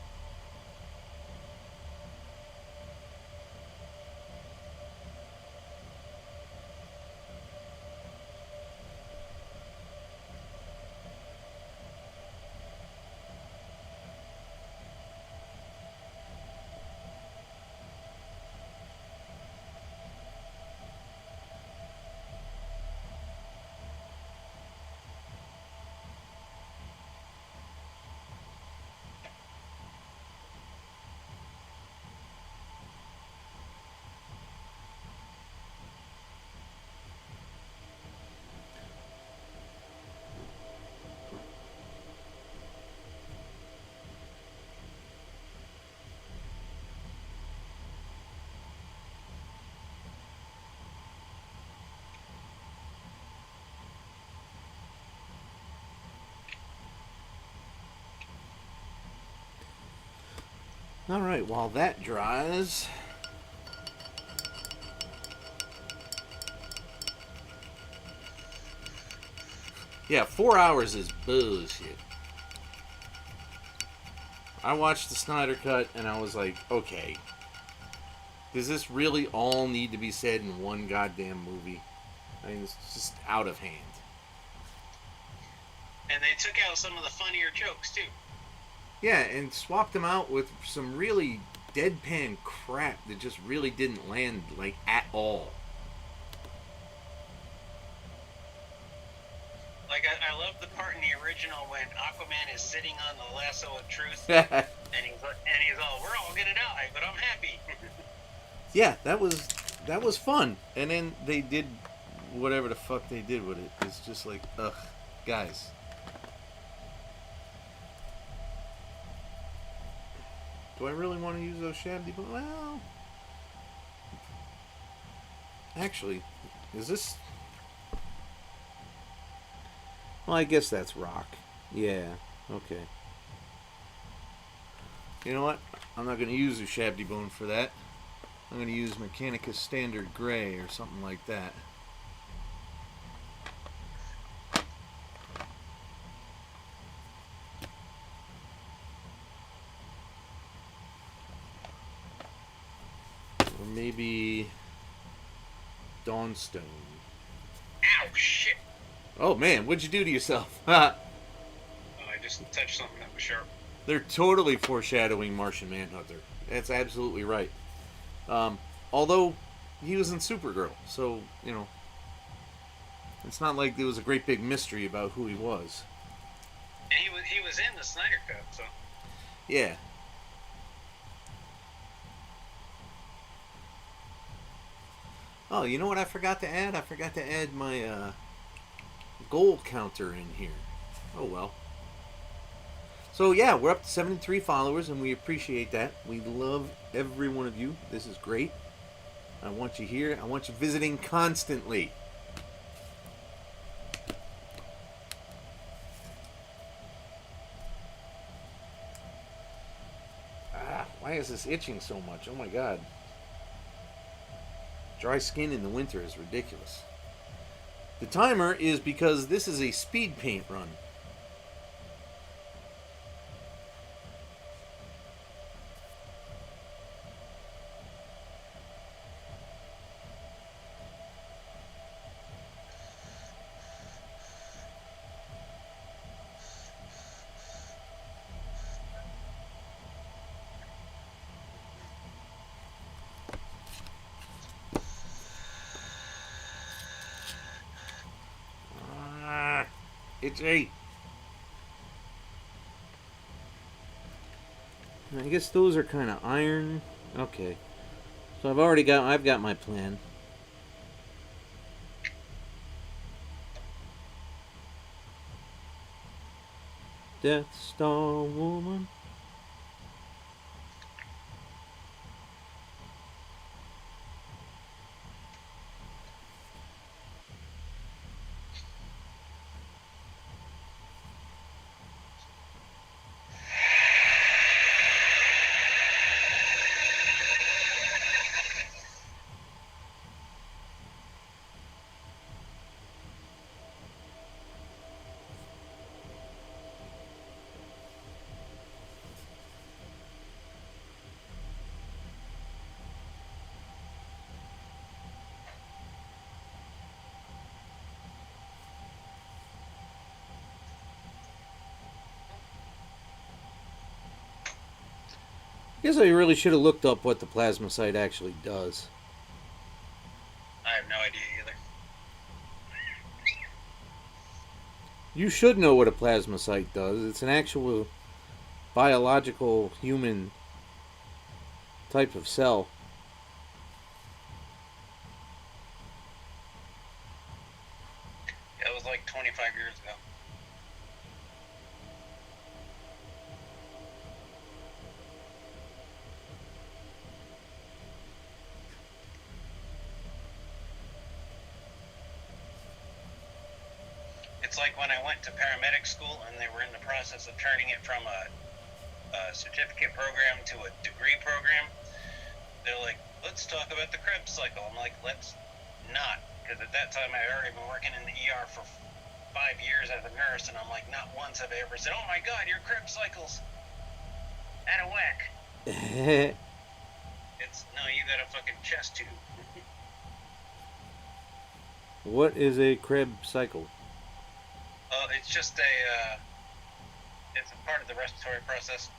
All right, while that dries, yeah, 4 hours is bullshit. I watched the Snyder Cut and I was like, okay, does this really all need to be said in one goddamn movie? I mean, it's just out of hand. And they took out some of the funnier jokes too. Yeah, and swapped them out with some really deadpan crap that just really didn't land, like, at all. Like, I love the part in the original when Aquaman is sitting on the lasso of truth, and he's all, "We're all gonna die, but I'm happy." Yeah, that was fun. And then they did whatever the fuck they did with it. It's just like, ugh, guys. Do I really want to use those shabby? Well, actually, is this? Well, I guess that's rock. Yeah. Okay. You know what? I'm not going to use a shabby bone for that. I'm going to use Mechanicus Standard Gray or something like that. Or maybe Dawnstone. Ow, shit. Oh man, what'd you do to yourself? I just touched something that was sharp. They're totally foreshadowing Martian Manhunter. That's absolutely right. Although he was in Supergirl, so you know, it's not like there was a great big mystery about who he was. And he was in the Snyder Cut, so. Yeah. Oh, you know what I forgot to add? I forgot to add my goal counter in here. Oh well. So yeah, we're up to 73 followers, and we appreciate that. We love every one of you. This is great. I want you here. I want you visiting constantly. Why is this itching so much? Oh my god. Dry skin in the winter is ridiculous. The timer is because this is a speed paint run. It's 8. I guess those are kind of iron. Okay. So I've got my plan. Death Star Woman. I guess I really should have looked up what the Plasmacyte actually does. I have no idea either. You should know what a Plasmacyte does. It's an actual biological human type of cell. It was like 25 years ago. It's like when I went to paramedic school and they were in the process of turning it from a certificate program to a degree program. They're like, let's talk about the Krebs cycle. I'm like, let's not. Because at that time I had already been working in the ER for 5 years as a nurse, and I'm like, not once have I ever said, oh my god, your Krebs cycle's out of whack. It's, no, you got a fucking chest tube. What is a Krebs cycle? It's just it's a part of the respiratory process.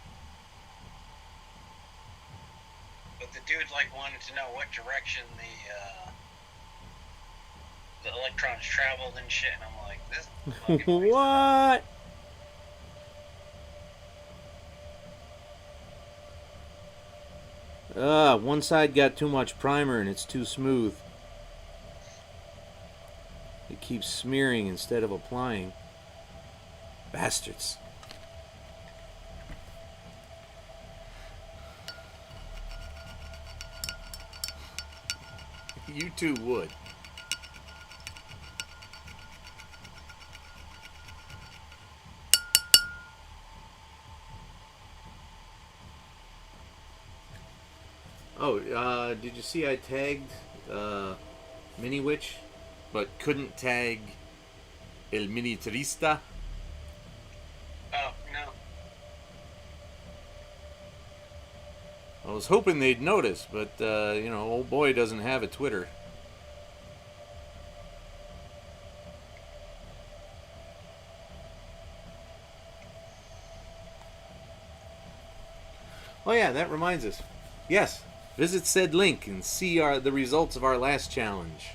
But the dude like wanted to know what direction the electrons traveled and shit, and I'm like, this is fucking What? One side got too much primer and it's too smooth. It keeps smearing instead of applying. Bastards. You too would. Oh, did you see I tagged Mini Witch, but couldn't tag El Miniaturista? Oh, no. I was hoping they'd notice, but, old boy doesn't have a Twitter. Oh yeah, that reminds us. Yes, visit said link and see the results of our last challenge.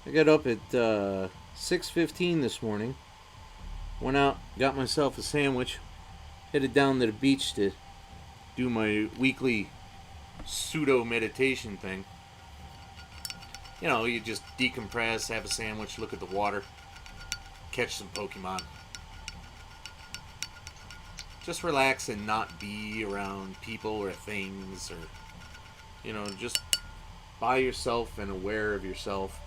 I got up at 6:15 this morning. Went out, got myself a sandwich, headed down to the beach to do my weekly pseudo meditation thing. You know, you just decompress, have a sandwich, look at the water, catch some Pokemon. Just relax and not be around people or things, or, just by yourself and aware of yourself.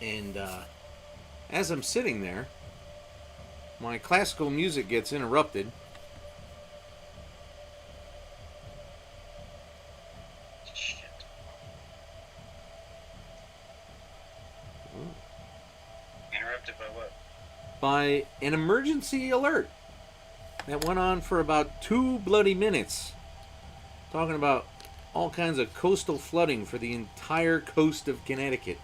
And as I'm sitting there, my classical music gets interrupted. Shit. Interrupted by what? By an emergency alert that went on for about 2 bloody minutes, talking about all kinds of coastal flooding for the entire coast of Connecticut.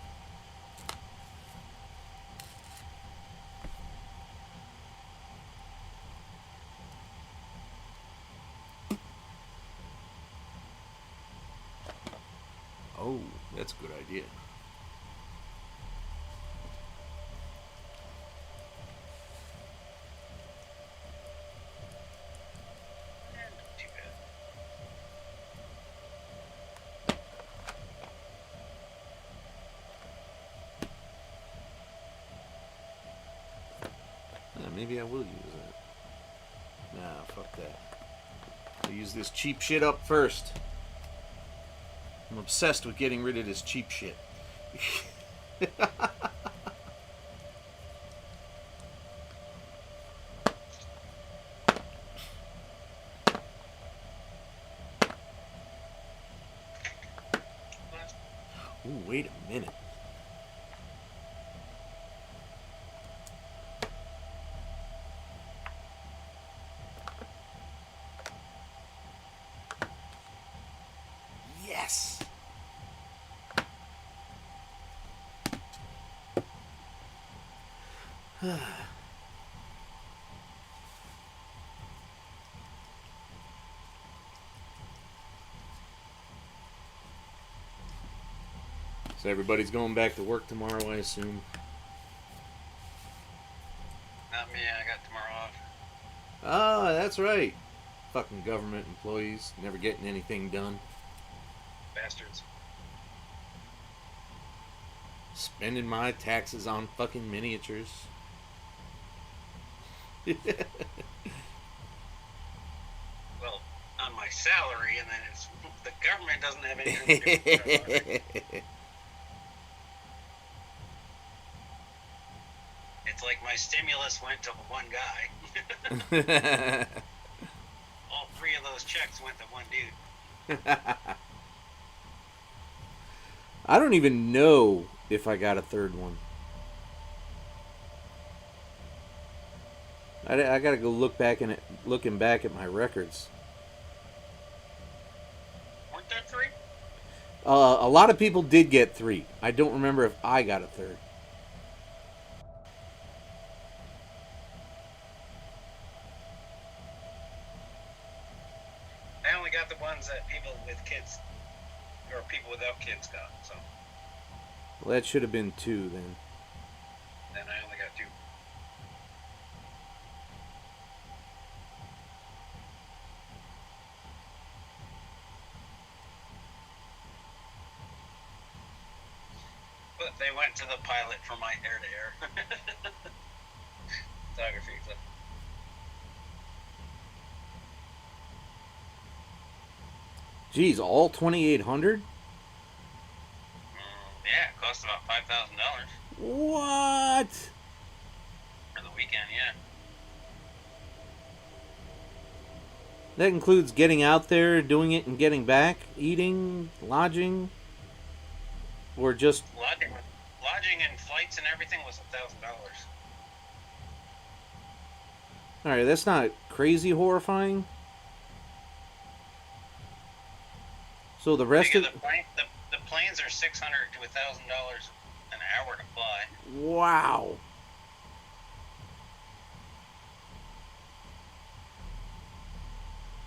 good idea. Too bad. Maybe I will use that. Nah, fuck that. I'll use this cheap shit up first. I'm obsessed with getting rid of this cheap shit. Ooh, wait a minute. Yes! So everybody's going back to work tomorrow, I assume. Not me, I got tomorrow off. Ah, that's right. Fucking government employees never getting anything done. Bastards. Spending my taxes on fucking miniatures. Well, on my salary, and then it's the government doesn't have anything to do with it. It's like my stimulus went to one guy. All three of those checks went to one dude. I don't even know if I got a third one. I gotta go looking back at my records. Weren't there three? A lot of people did get 3. I don't remember if I got a third. I only got the ones that people with kids or people without kids got. So Well, that should have been 2 then. then I only got 2. But they went to the pilot for my air-to-air photography. So. Geez, all 2,800? Yeah, it cost about $5,000 What? for the weekend. Yeah. That includes getting out there, doing it, and getting back, eating, lodging, or just... Lodging and flights and everything was $1,000. Alright, that's not crazy horrifying. So the rest of... The planes are $600 to $1,000 an hour to fly. Wow.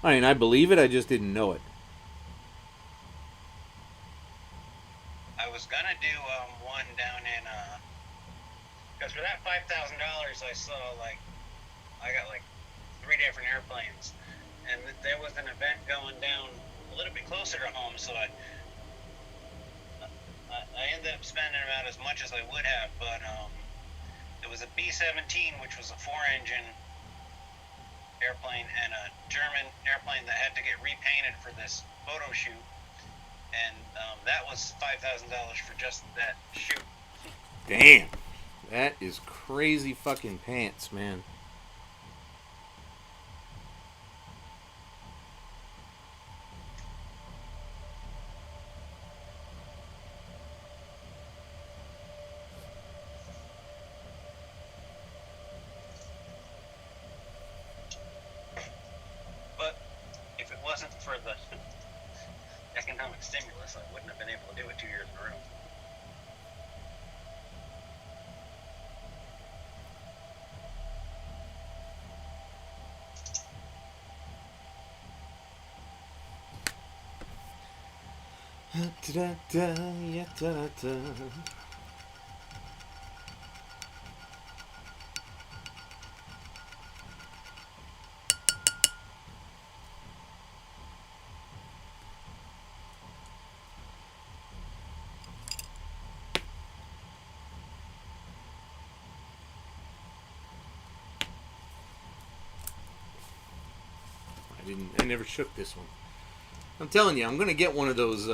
I mean, I believe it, I just didn't know it. I was gonna do one down in because for that $5,000 I saw I got 3 different airplanes, and there was an event going down a little bit closer to home, so I ended up spending about as much as I would have, but it was a B-17, which was a 4-engine airplane, and a German airplane that had to get repainted for this photo shoot, and that was $5,000 for just that shoot. Damn. That is crazy fucking pants, man. But if it wasn't for the economic stimulus, I wouldn't have been able to do it 2 years in a row. Da-da-da, yeah, da-da-da. I never shook this one. I'm telling you, I'm gonna get one of those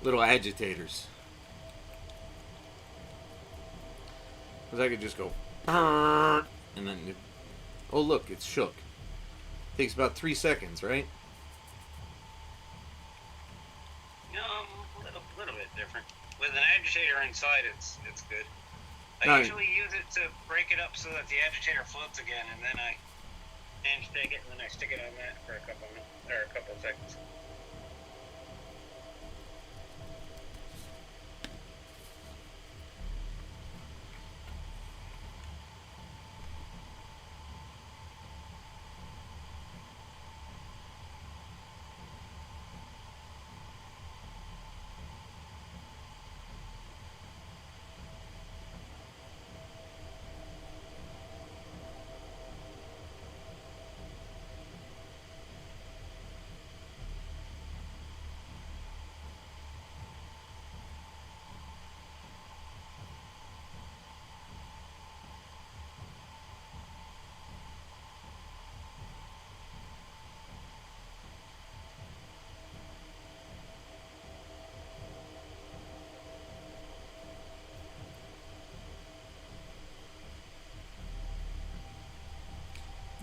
little agitators. Because I could just go, and then, oh look, it's shook. Takes about 3 seconds, right? No, a little bit different. With an agitator inside, it's good. I No, usually use it to break it up so that the agitator floats again, and then I hand stick it, and then I stick it on that for a couple of seconds.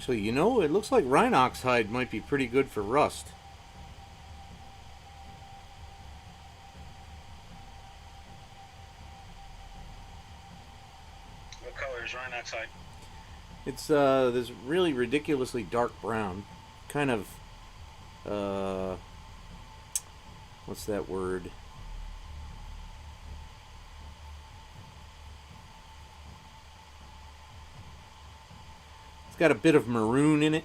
so you know, it looks like Rhinox hide might be pretty good for rust. What color is Rhinox hide? It's this really ridiculously dark brown, kind of what's that word? It's got a bit of maroon in it.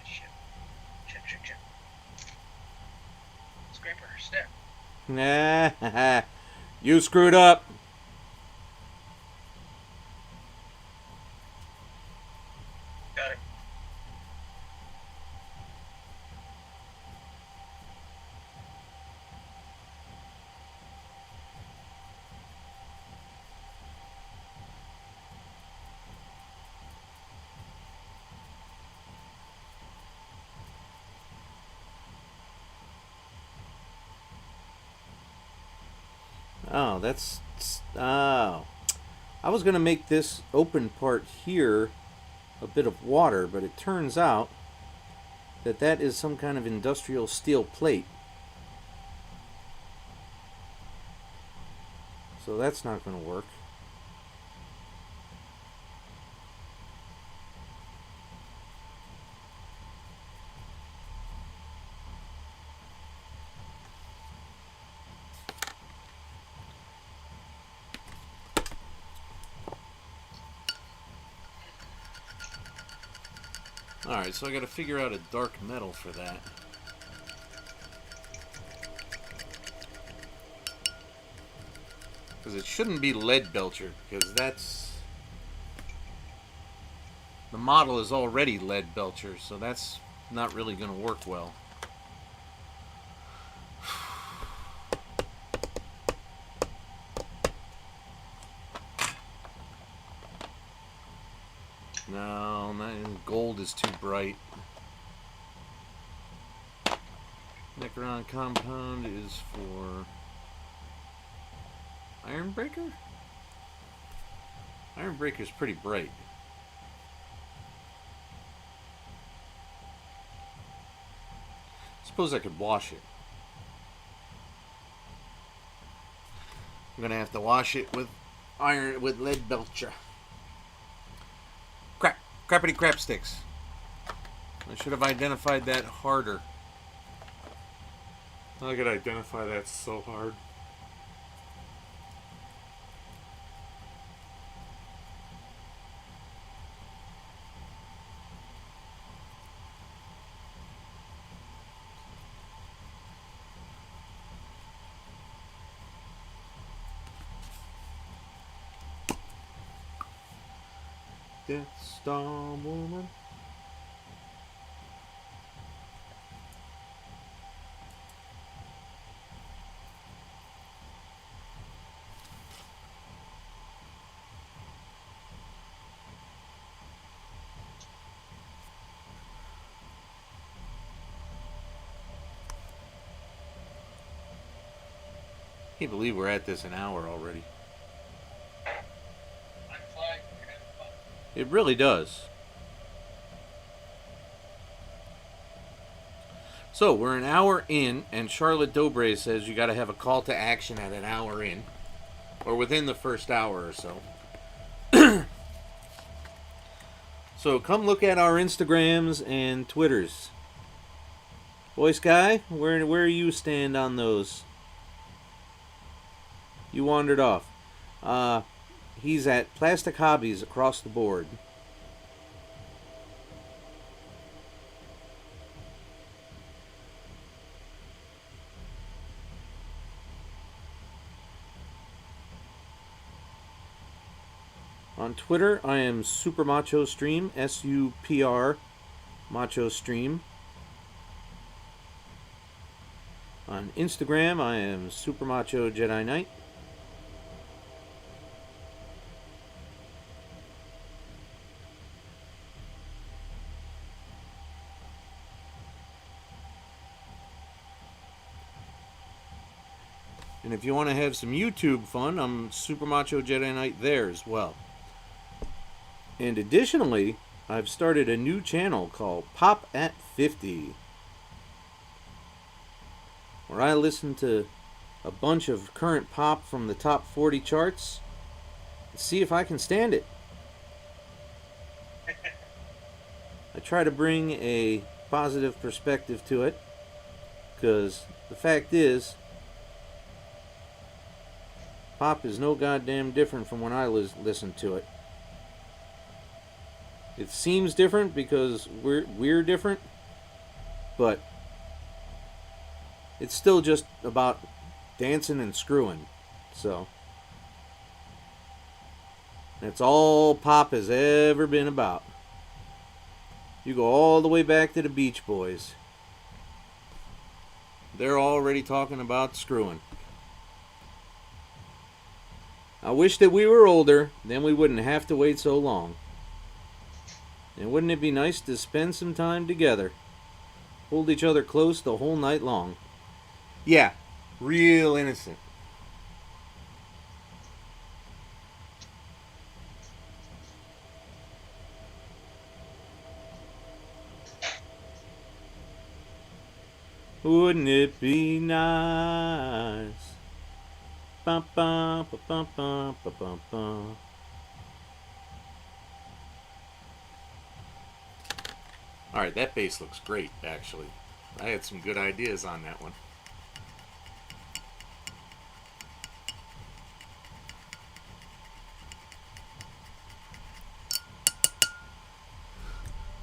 Chip. Scraper, step. Nah, you screwed up. Got it. Oh, that's oh. I was gonna make this open part here a bit of water, but it turns out that that is some kind of industrial steel plate. So that's not going to work. Alright, so I gotta figure out a dark metal for that. Because it shouldn't be lead belcher, because that's... the model is already lead belcher, so that's not really going to work well. No, gold is too bright. Necron compound is for Ironbreaker? Ironbreaker's pretty bright. Suppose I could wash it. I'm gonna have to wash it with iron with lead belcher. Crap, crappity crap sticks. I should have identified that harder. I could identify that so hard. Death Star Woman. Can't believe we're at this an hour already. It really does. So we're an hour in, and Charlotte Dobre says you got to have a call to action at an hour in, or within the first hour or so. So come look at our Instagrams and Twitters. Boy Sky, where you stand on those? You wandered off. He's at Plastic Hobbies across the board. On Twitter, I am Super Macho Stream, SUPR Macho Stream. On Instagram, I am Super Macho Jedi Knight. And if you want to have some YouTube fun, I'm Super Macho Jedi Knight there as well. And additionally, I've started a new channel called Pop at 50, where I listen to a bunch of current pop from the top 40 charts and see if I can stand it. I try to bring a positive perspective to it, because the fact is, pop is no goddamn different from when I listened to it. It seems different because we're different, but it's still just about dancing and screwing. So that's all pop has ever been about. You go all the way back to the Beach Boys. They're already talking about screwing. I wish that we were older, then we wouldn't have to wait so long. And wouldn't it be nice to spend some time together? Hold each other close the whole night long. Yeah, real innocent. Wouldn't it be nice? Bum, bum, bum, bum, bum, bum, bum. Alright, that bass looks great, actually. I had some good ideas on that one.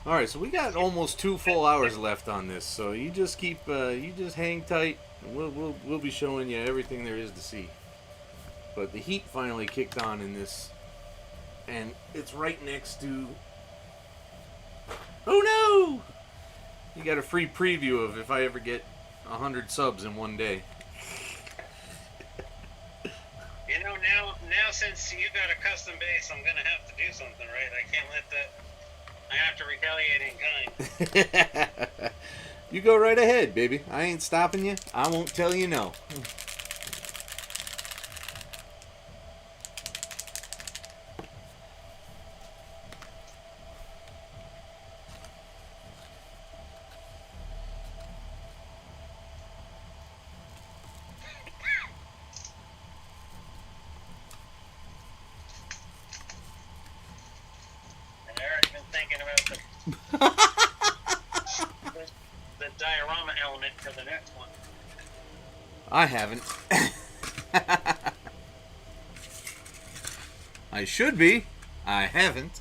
Alright, so we got almost 2 full hours left on this, so you just keep, you just hang tight, and we'll be showing you everything there is to see. But the heat finally kicked on in this, and it's right next to... Oh no! You got a free preview of if I ever get 100 subs in one day. You know, now since you got a custom base, I'm gonna have to do something, right? I can't let that. I have to retaliate in kind. You go right ahead, baby. I ain't stopping you. I won't tell you no. The diorama element for the next one. I haven't. I should be. I haven't.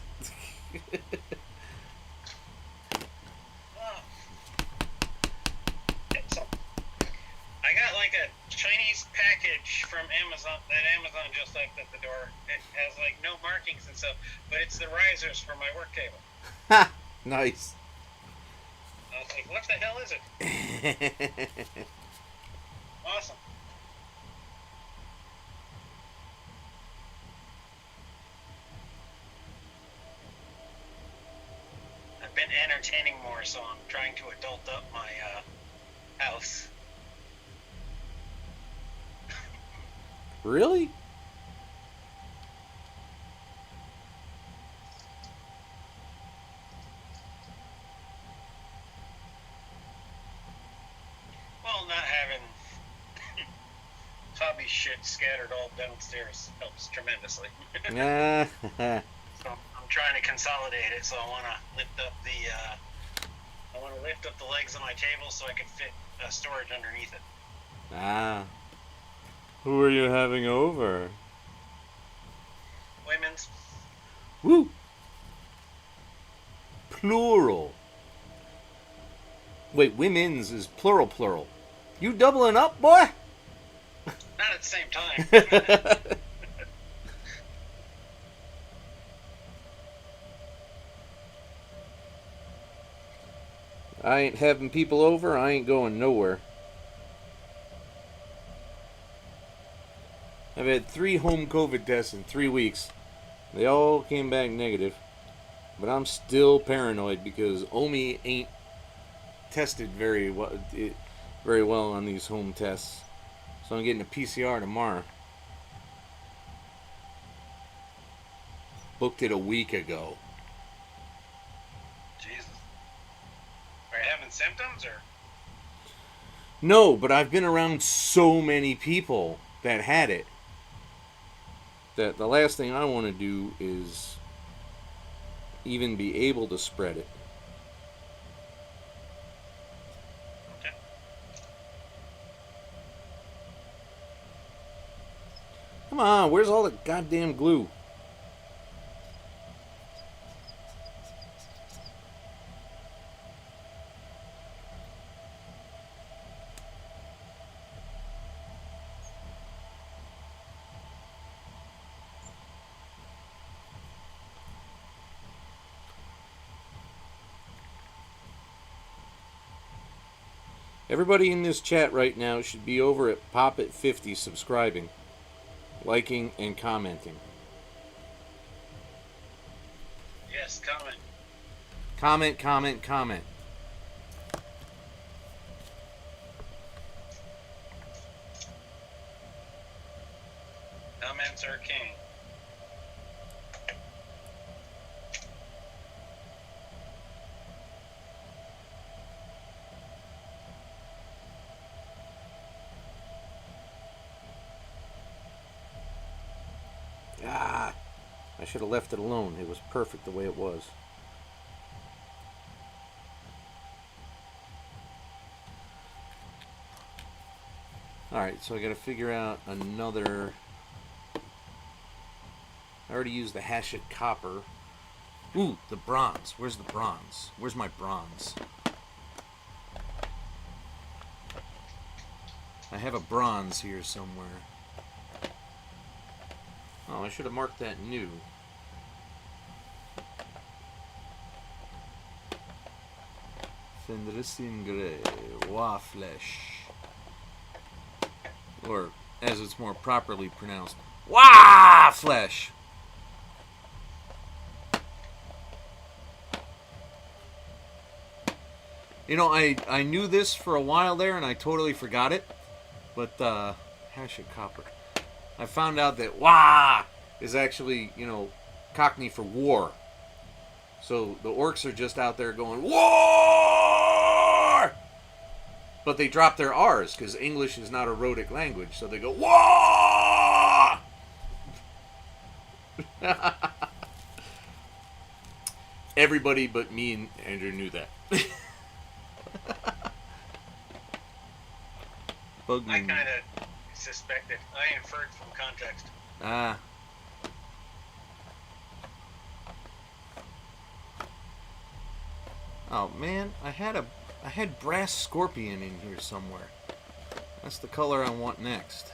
I got like a Chinese package from Amazon that Amazon just left at the door. It has like no markings and stuff, but it's the risers for my work table. Ha! Nice. I was like, what the hell is it? Awesome. I've been entertaining more, so I'm trying to adult up my house. Really? Well, not having hobby shit scattered all downstairs helps tremendously. So I'm trying to consolidate it. So I want to lift up the legs of my table so I can fit storage underneath it. Ah. Who are you having over? Women's. Woo! Plural. Wait, women's is plural. You doubling up, boy? Not at the same time. I ain't having people over. I ain't going nowhere. I've had 3 home COVID tests in 3 weeks. They all came back negative. But I'm still paranoid because Omi ain't tested very well on these home tests. So I'm getting a PCR tomorrow. Booked it a week ago. Jesus. Are you having symptoms or? No, but I've been around so many people that had it that the last thing I want to do is even be able to spread it. Okay. Come on, where's all the goddamn glue? Everybody in this chat right now should be over at Pop at 50 subscribing, liking, and commenting. Yes, comment. Comment. Comments are king. Ah, I should have left it alone. It was perfect the way it was. Alright, so I gotta figure out another... I already used the hatchet copper. Ooh, the bronze. Where's the bronze? Where's my bronze? I have a bronze here somewhere. Oh, I should have marked that new. Fenrisin Grey, Waflesh. Or, as it's more properly pronounced, Waflesh! You know, I knew this for a while there and I totally forgot it. But, hash of copper. I found out that wah is actually, Cockney for war. So the orcs are just out there going, war! But they drop their R's because English is not a rhotic language. So they go, war! Everybody but me and Andrew knew that. Bug I kind of suspected. I inferred from context. Ah. Oh man, I had brass scorpion in here somewhere. That's the color I want next.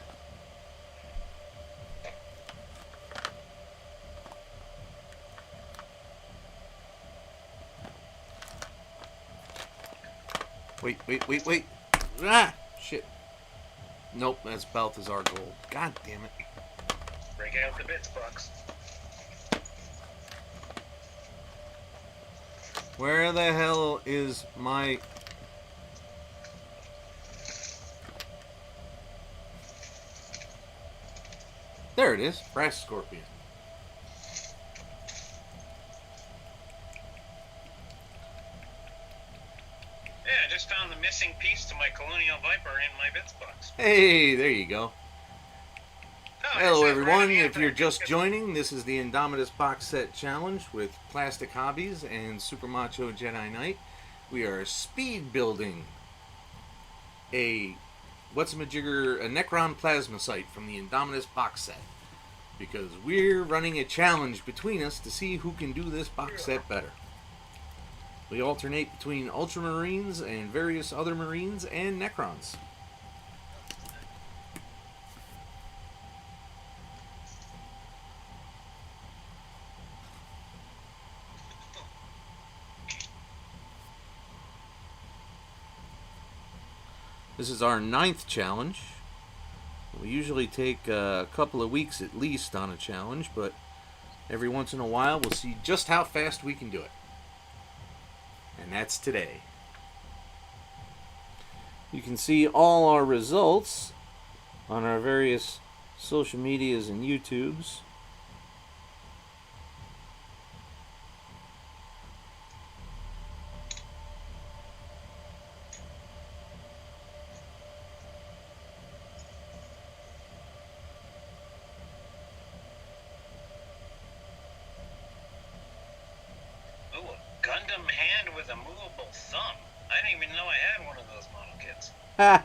Wait. Ah! Shit. Nope, that's Balthazar gold. God damn it. Break out the bits box. Where the hell is my... There it is. Brass scorpion. Yeah, I just found the missing piece to my Colonial Viper in my bits box. Hey, there you go. Oh, Hello everyone, if you're just joining, this is the Indomitus box set challenge with Plastic Hobbies and Super Macho Jedi Knight. We are speed building a Necron Plasmacyte from the Indomitus box set. Because we're running a challenge between us to see who can do this box set better. We alternate between Ultramarines and various other Marines and Necrons. This is our 9th challenge. We usually take a couple of weeks at least on a challenge, but every once in a while we'll see just how fast we can do it. And that's today. You can see all our results on our various social medias and YouTubes. Gundam hand with a movable thumb. I didn't even know I had one of those model kits. Ha!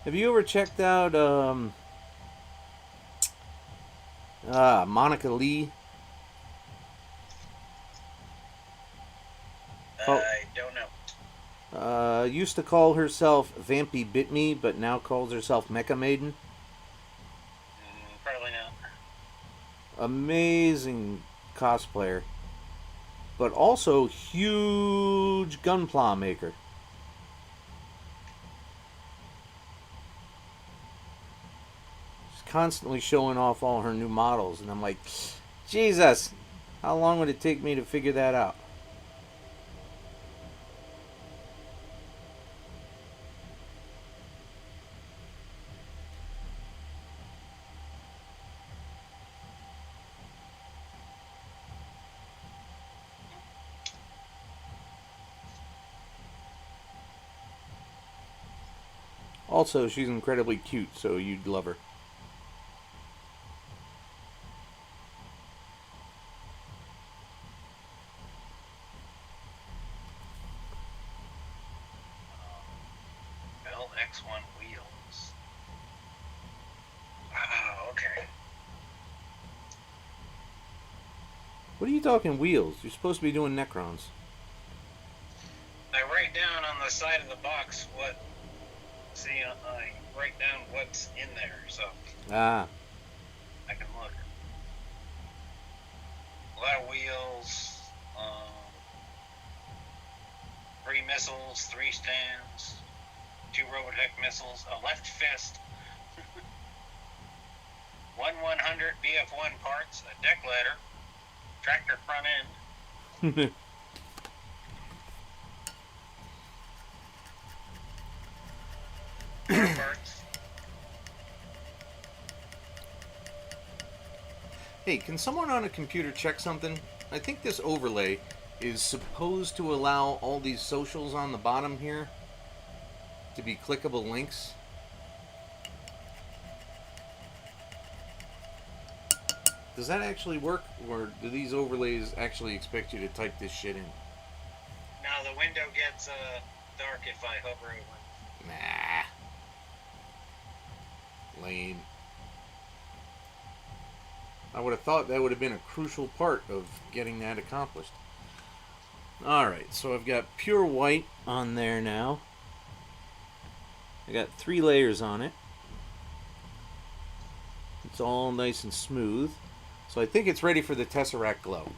Have you ever checked out Monica Lee? I don't know. Used to call herself Vampy Bit Me, but now calls herself Mecha Maiden. Probably not. Amazing cosplayer, but also huge gunpla maker. She's constantly showing off all her new models, and I'm like, Jesus, how long would it take me to figure that out? Also, she's incredibly cute, so you'd love her. LX1 wheels. Wow, okay. What are you talking wheels? You're supposed to be doing Necrons. I write down on the side of the box what... See, I write down what's in there, so Ah. I can look. A lot of wheels, 3 missiles, 3 stands, 2 Robotech missiles, a left fist, 100 BF1 parts, a deck ladder, tractor front end. Parts. Hey, can someone on a computer check something? I think this overlay is supposed to allow all these socials on the bottom here to be clickable links. Does that actually work, or do these overlays actually expect you to type this shit in? Now the window gets dark if I hover over. Nah. Lame. I would have thought that would have been a crucial part of getting that accomplished. Alright, so I've got pure white on there now. I got 3 layers on it. It's all nice and smooth. So I think it's ready for the Tesseract glow.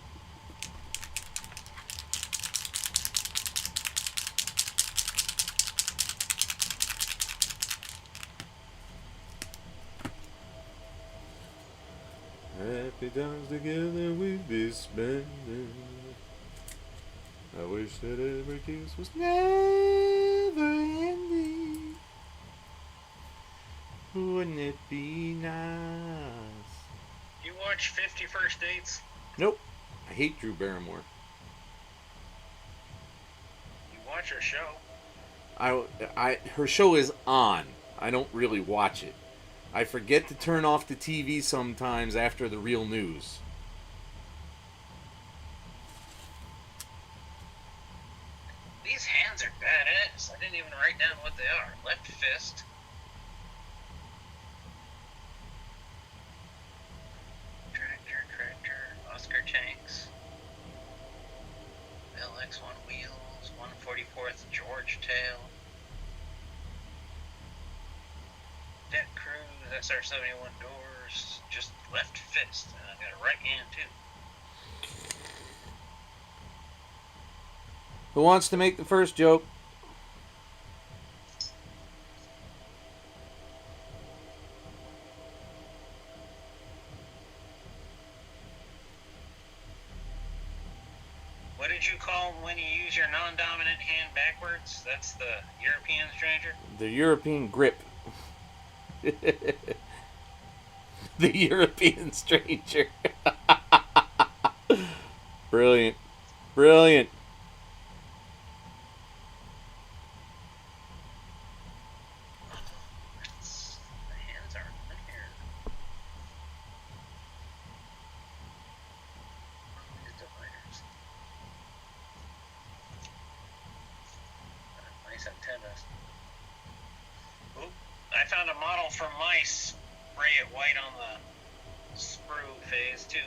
Happy times together we'd be spending. I wish that every kiss was never ending. Wouldn't it be nice? You watch 50 First Dates? Nope. I hate Drew Barrymore. You watch her show? Her show is on. I don't really watch it. I forget to turn off the TV sometimes after the real news. These hands are badass. I didn't even write down what they are. Left fist. Tractor. Oscar tanks. LX1 wheels. 144th George tail. Deck Cruise, SR-71 doors, just left fist, and I got a right hand too. Who wants to make the first joke? What did you call when you use your non-dominant hand backwards? That's the European stranger? The European grip. The European stranger. Brilliant. Brilliant. The hands aren't in here. These dividers. Nice antennas. Oop. I found a model from mice. Spray it white on the sprue phase too.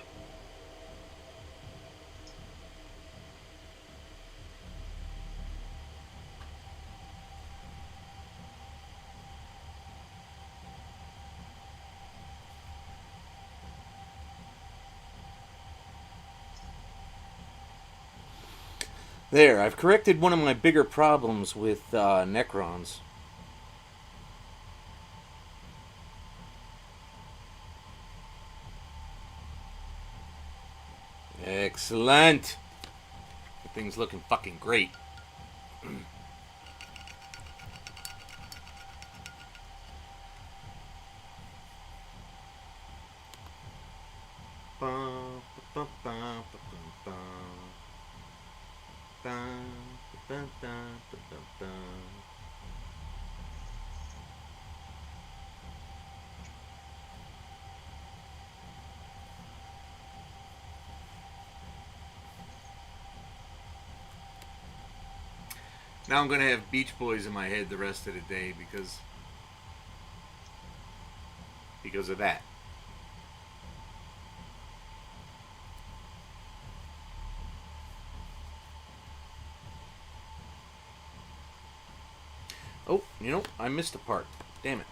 There, I've corrected one of my bigger problems with Necrons. Excellent. The thing's looking fucking great. Now I'm going to have Beach Boys in my head the rest of the day because of that. Oh, you know, I missed a part. Damn it.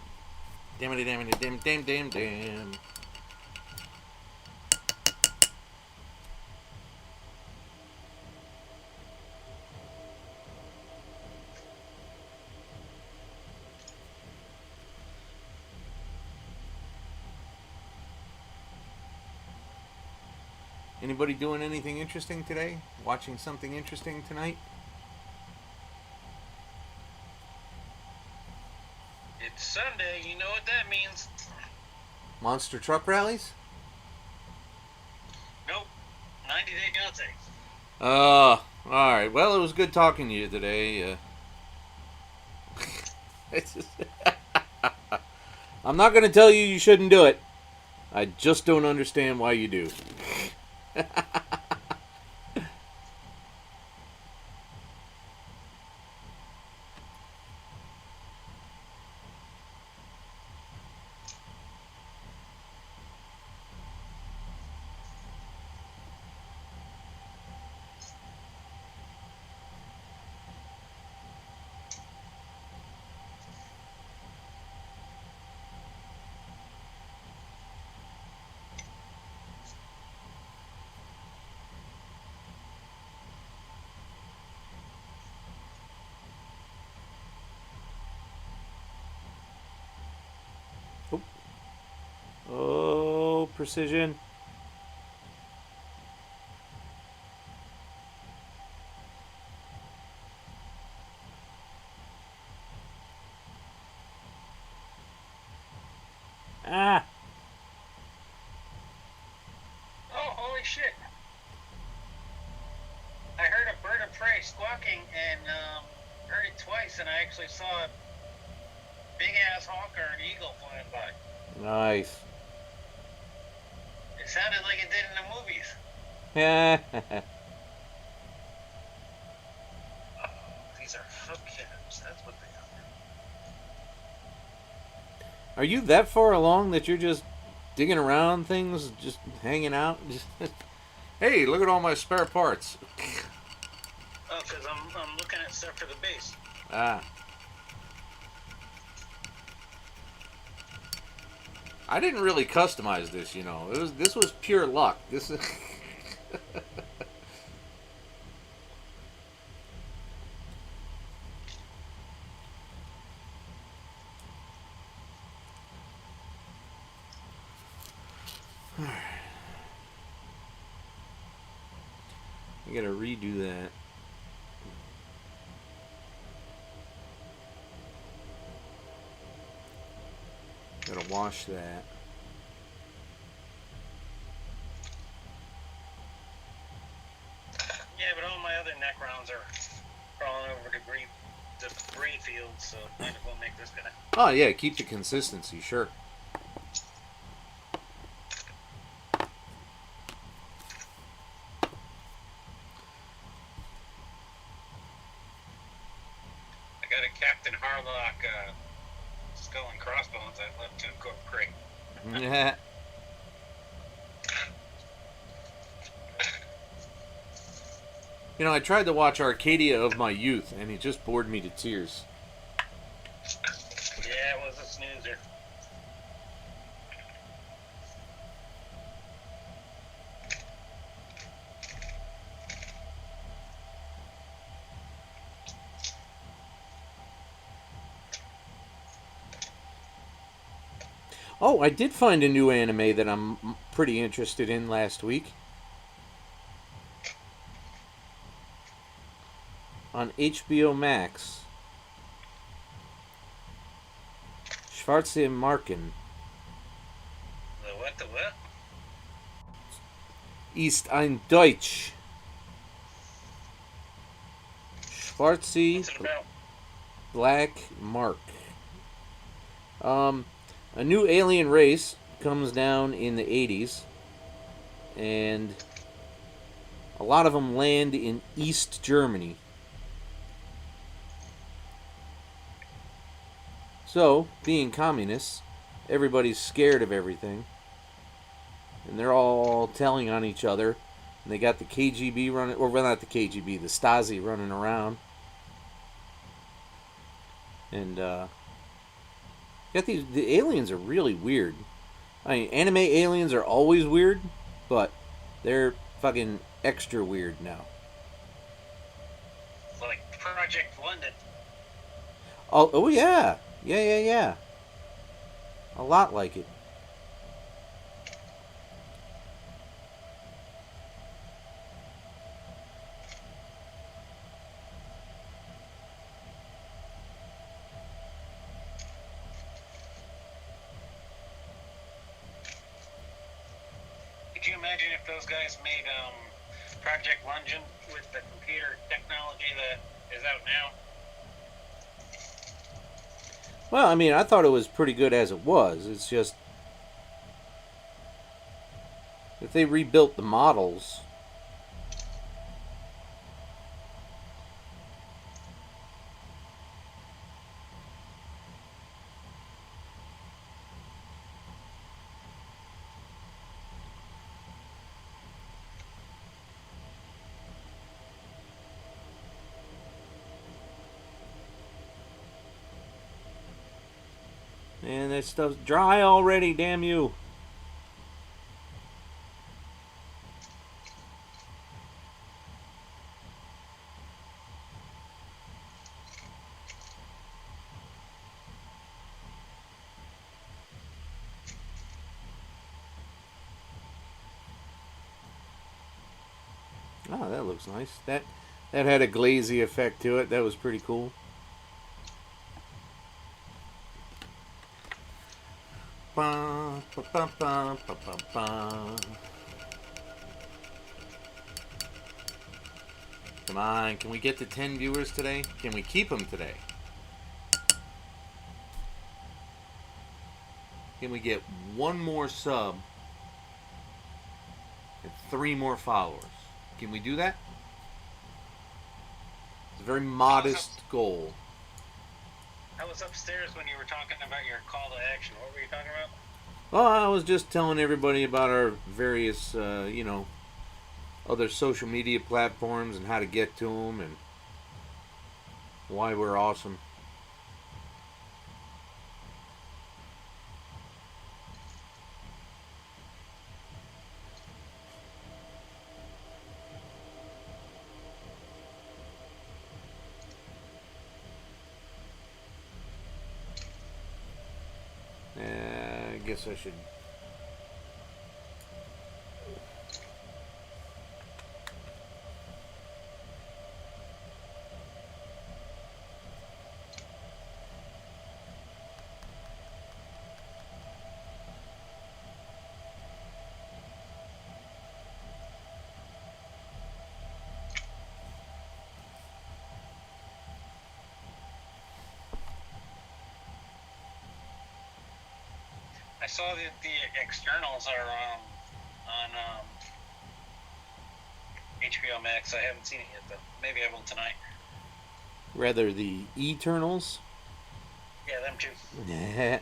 Damn it, damn it, damn. Anybody doing anything interesting today? Watching something interesting tonight? It's Sunday, you know what that means. Monster truck rallies? Nope. 90 Day Fiance. Alright. Well, it was good talking to you today. It's just I'm not going to tell you shouldn't do it. I just don't understand why you do. Oh, oh, precision. Ah, Oh, holy shit! I heard a bird of prey squawking and heard it twice, and I actually saw a big ass hawk or an eagle flying by. nice. It sounded like it did in the movies. Oh, these are hookheads. That's what they are. Are you that far along that you're just digging around things, just hanging out? Hey, look at all my spare parts. Oh, because I'm looking at stuff for the base. Ah. I didn't really customize this, you know. This was pure luck. This is I gotta redo that. Gotta wash that. Yeah, but all my other Necrons are crawling over the debris field, so might as well make this guy. Oh yeah, keep the consistency, sure. I got a Captain Harlock skull and crossbones I left to go crate. You know, I tried to watch Arcadia of my youth, and it just bored me to tears. Yeah, it was a snoozer. Oh, I did find a new anime that I'm pretty interested in last week. On HBO Max. Schwarze Marken. The what? The what? Ist ein Deutsch. Schwarze What's it about? Black Mark. A new alien race comes down in the 80s, and a lot of them land in East Germany. So, being communists, everybody's scared of everything, and they're all telling on each other. And they got the KGB running, or well, not the KGB, the Stasi running around. And got the aliens are really weird. I mean, anime aliens are always weird, but they're fucking extra weird now. Like Project London. Oh yeah. Yeah. A lot like it. Could you imagine if those guys made Project London with the computer technology that is out now? Well, I mean, I thought it was pretty good as it was. It's just If they rebuilt the models... Man, that stuff's dry already, damn you. Oh, that looks nice. That had a glazy effect to it. That was pretty cool. Ba, ba, ba, ba, ba, ba, ba. Come on, can we get to 10 viewers today? Can we keep them today? Can we get one more sub and 3 more followers? Can we do that? It's a very modest goal. I was upstairs when you were talking about your call to action. What were you talking about? Well, I was just telling everybody about our various, other social media platforms and how to get to them and why we're awesome. I guess I should... I saw that the externals are on HBO Max. I haven't seen it yet, though. Maybe I will tonight. Rather the Eternals? Yeah, them too. Cover.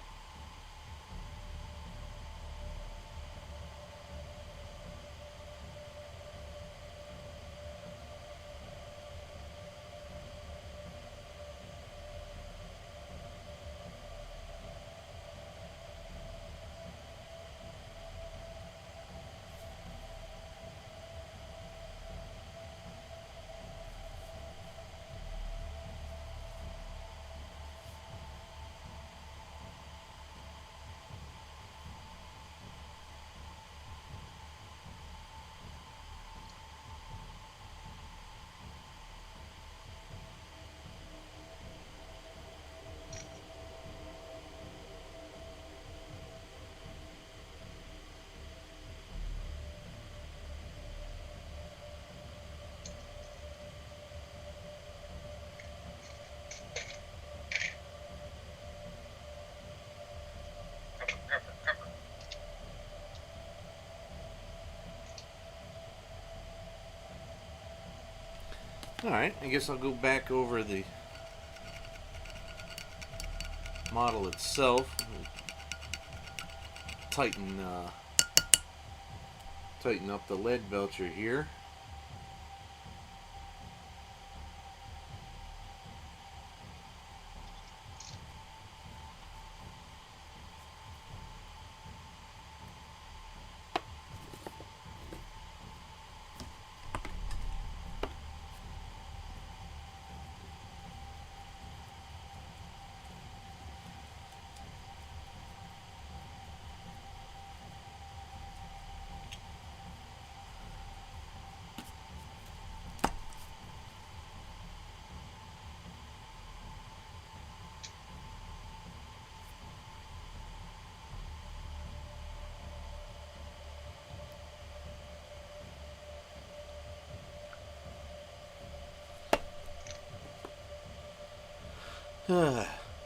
Alright, I guess I'll go back over the model itself. Tighten up the lead belcher here.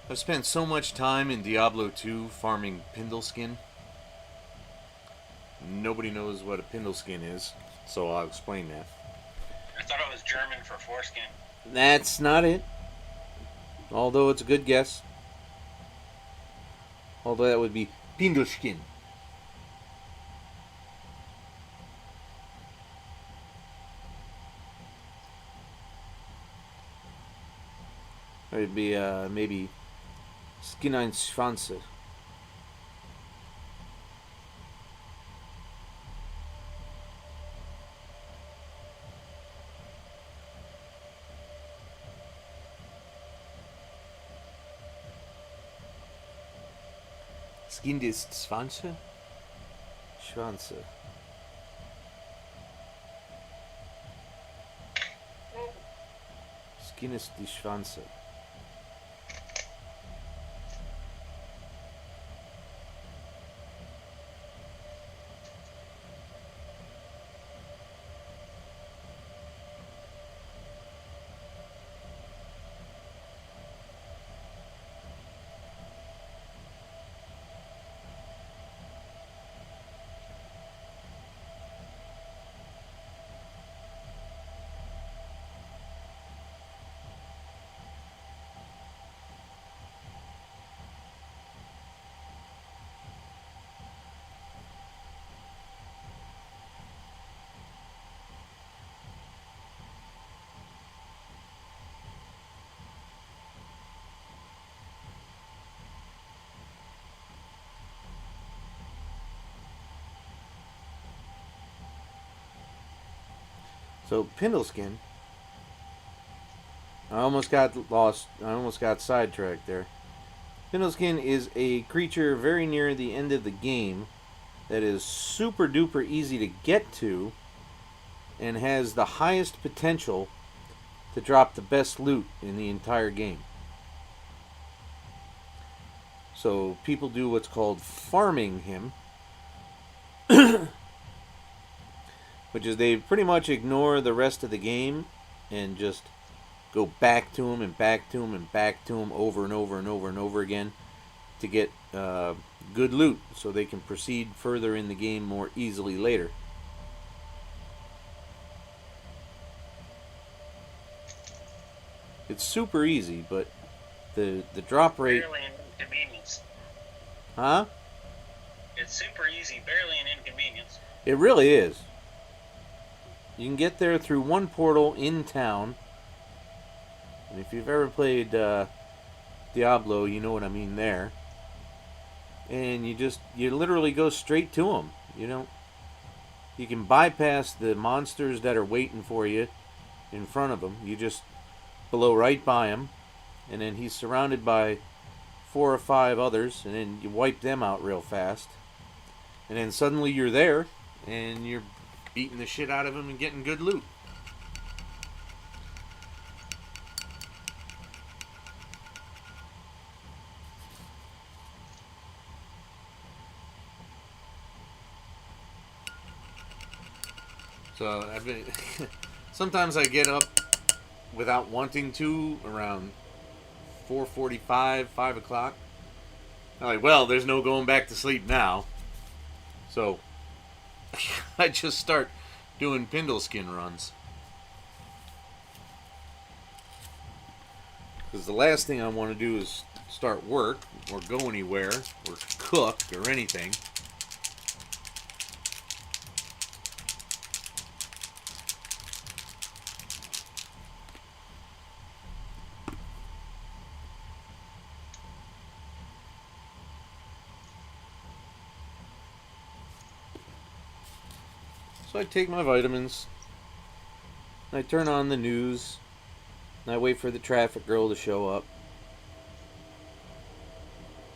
I've spent so much time in Diablo 2 farming Pindle skin. Nobody knows what a pindle skin is, so I'll explain that. I thought it was German for foreskin. That's not it. Although it's a good guess. Although that would be Pindelskin. It would be maybe Skin ein Schwanze. Skin des Schwanze? Schwanze. Skin ist die Schwanze. So Pindleskin, I almost got lost. I almost got sidetracked there. Pindleskin is a creature very near the end of the game that is super duper easy to get to and has the highest potential to drop the best loot in the entire game. So people do what's called farming him, which is they pretty much ignore the rest of the game and just go back to him and back to him and back to him over and over and over and over again to get good loot so they can proceed further in the game more easily later. It's super easy, but the drop rate... Barely an inconvenience. Huh? It's super easy, barely an inconvenience. It really is. You can get there through one portal in town. And if you've ever played Diablo, you know what I mean there. And you literally go straight to him. You can bypass the monsters that are waiting for you in front of him. You just blow right by him. And then he's surrounded by 4 or 5 others. And then you wipe them out real fast. And then suddenly you're there. And you're beating the shit out of him and getting good loot. So I've been sometimes I get up without wanting to around 4:45, 5 o'clock. I'm like, well, there's no going back to sleep now. So I just start doing Pindleskin runs. Because the last thing I want to do is start work or go anywhere or cook or anything. So I take my vitamins, and I turn on the news, and I wait for the traffic girl to show up.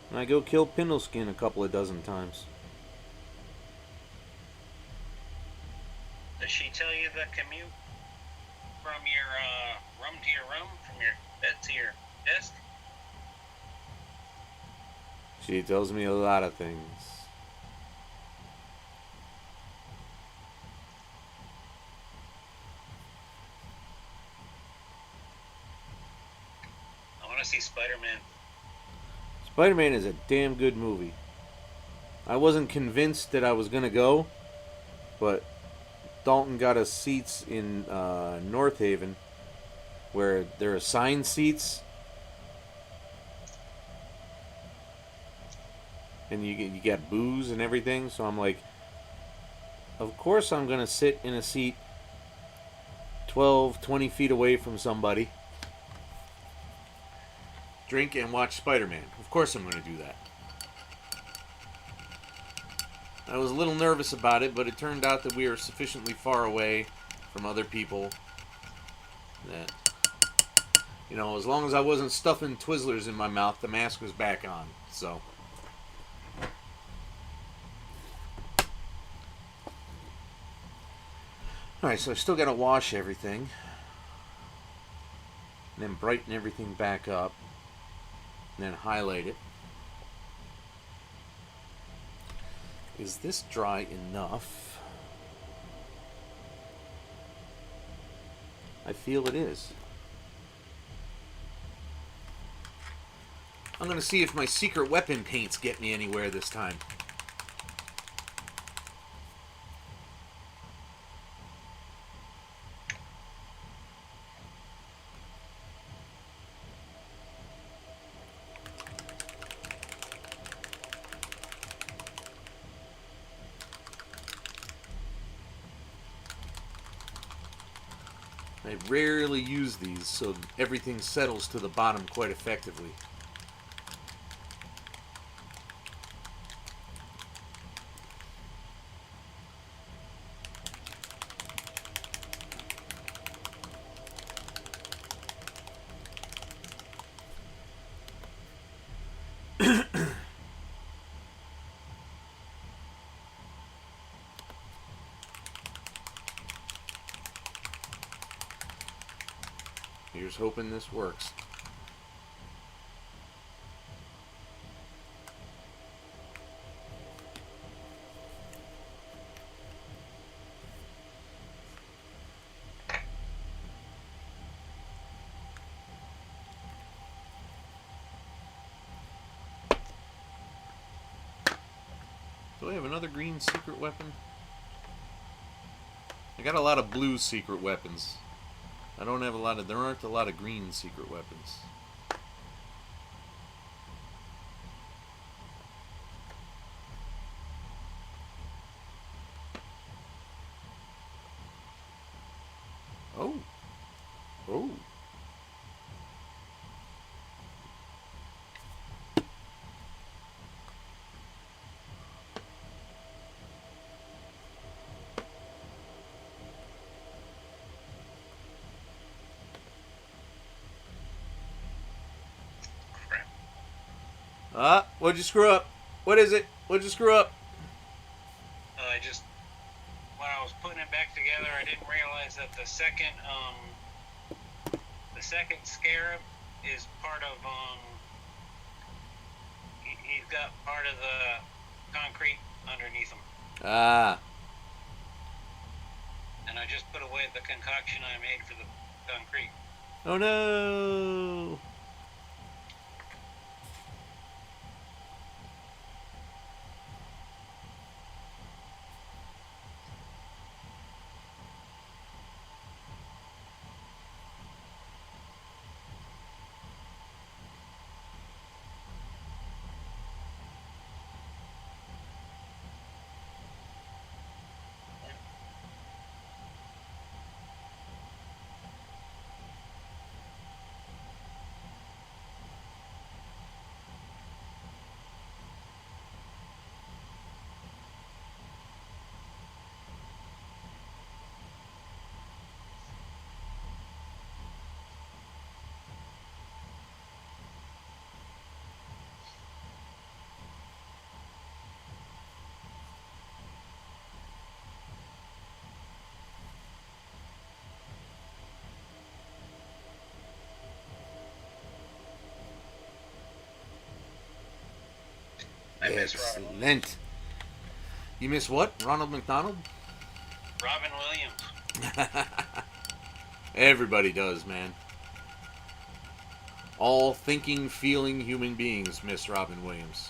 And I go kill Pindleskin a couple of dozen times. Does she tell you the commute from your room to your room, from your bed to your desk? She tells me a lot of things. I want to see Spider-Man. Spider-Man is a damn good movie. I wasn't convinced that I was gonna go, but Dalton got us seats in North Haven, where there are assigned seats, and you get booze and everything. So I'm like, of course I'm gonna sit in a seat 12, 20 feet away from somebody, drink and watch Spider-Man. Of course I'm gonna do that. I was a little nervous about it, but it turned out that we were sufficiently far away from other people that, you know, as long as I wasn't stuffing Twizzlers in my mouth, the mask was back on. So, alright, so I still got to wash everything, and then brighten everything back up, and then highlight it. Is this dry enough? I feel it is. I'm going to see if my secret weapon paints get me anywhere this time. I rarely use these, so everything settles to the bottom quite effectively. Here's hoping this works. Do I have another green secret weapon? I got a lot of blue secret weapons. I don't have a lot of, there aren't a lot of green secret weapons. Oh. Oh. What'd you screw up? What is it? What'd you screw up? When I was putting it back together, I didn't realize that the second scarab is part of, he's got part of the concrete underneath him. Ah. And I just put away the concoction I made for the concrete. Oh no. I miss Robin. Excellent. You miss what? Ronald McDonald? Robin Williams. Everybody does, man. All thinking, feeling human beings miss Robin Williams.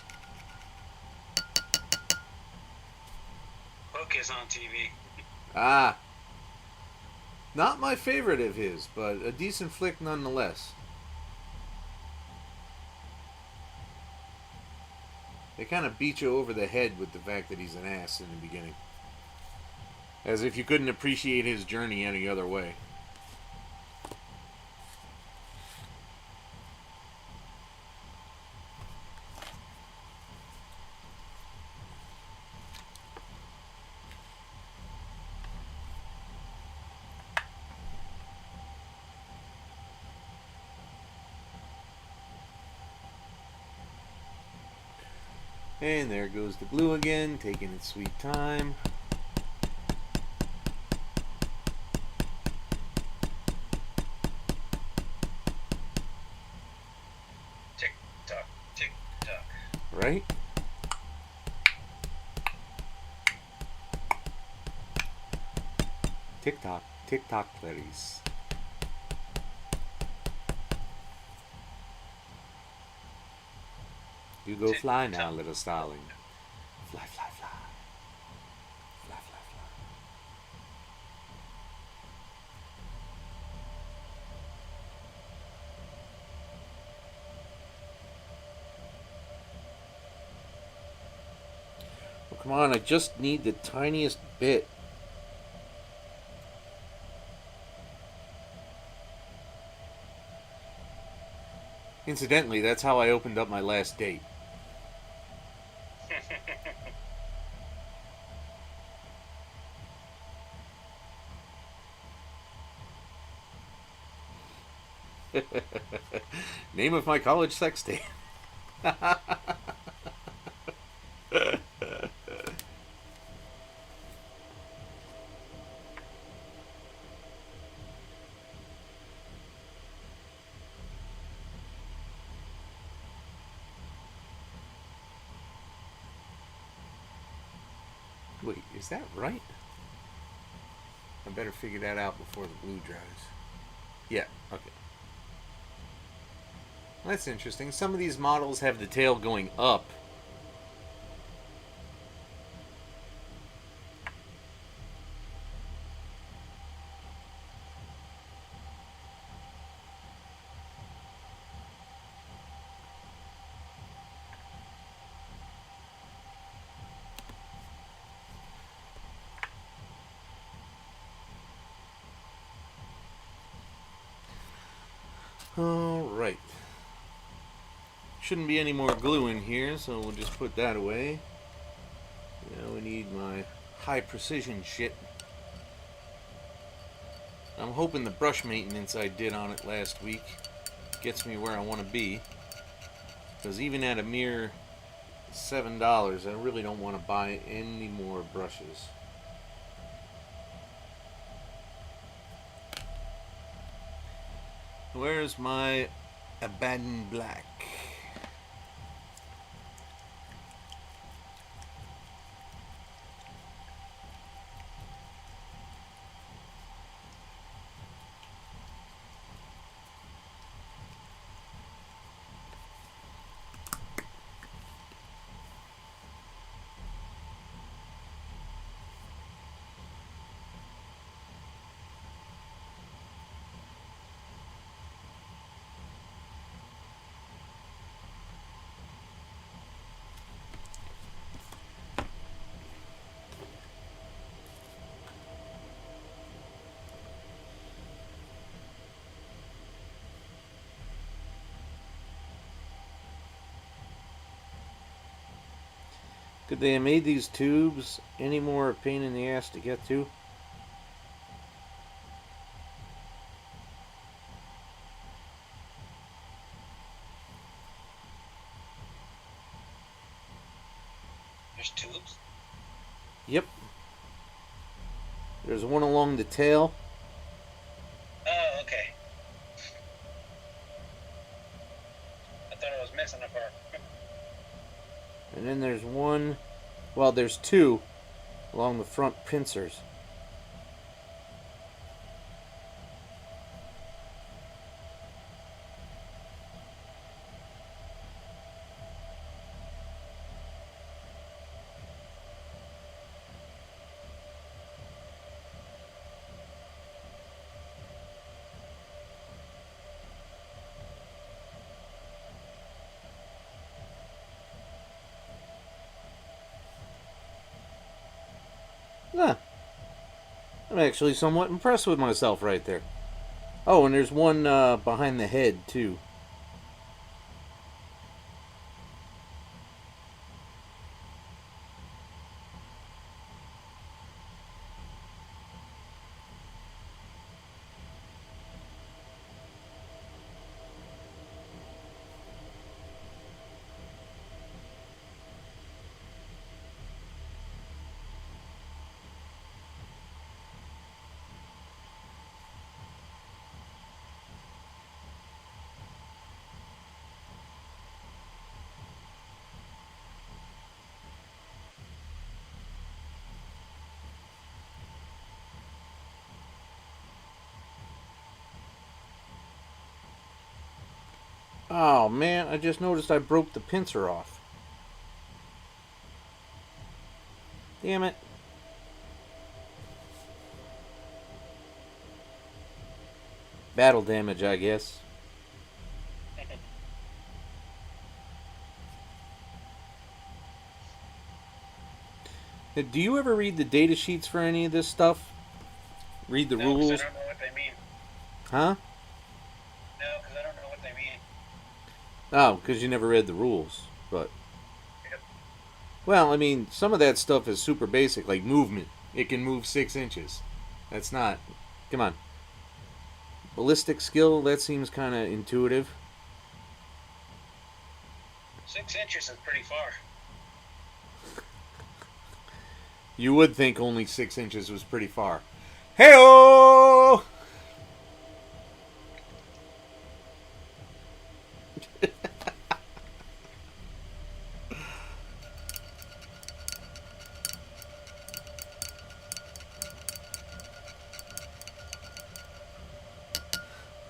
Flick is on TV. Ah, not my favorite of his, but a decent flick nonetheless. They kind of beat you over the head with the fact that he's an ass in the beginning. As if you couldn't appreciate his journey any other way. And there goes the glue again, taking its sweet time. Tick tock, tick tock. Right? Tick tock, Clarice. You go fly now, little starling. Fly, fly, fly. Fly, fly, fly. Well, come on, I just need the tiniest bit. Incidentally, that's how I opened up my last date. Name of my college sex tape. Wait, is that right? I better figure that out before the glue dries. Yeah, okay. That's interesting. Some of these models have the tail going up. Alright. Shouldn't be any more glue in here, so we'll just put that away. Now we need my high precision shit. I'm hoping the brush maintenance I did on it last week gets me where I want to be. Because even at a mere $7, I really don't want to buy any more brushes. Where's my Abaddon Black? Could they have made these tubes any more a pain in the ass to get to? There's tubes? Yep. There's one along the tail. Oh, okay. I thought I was missing a part. And then there's one, well, there's two along the front pincers. Nah, I'm actually somewhat impressed with myself right there. Oh, and there's one behind the head, too. Oh, man, I just noticed I broke the pincer off. Damn it. Battle damage, I guess. Do you ever read the data sheets for any of this stuff? Read the No, because I rules? don't know what they mean. Huh? No, because I don't know what they mean. Oh, because you never read the rules. But, Yep. well, I mean, some of that stuff is super basic, like movement. It can move 6 inches. That's not. Come on. Ballistic skill, that seems kind of intuitive. 6 inches is pretty far. You would think only 6 inches was pretty far. Hey-oh!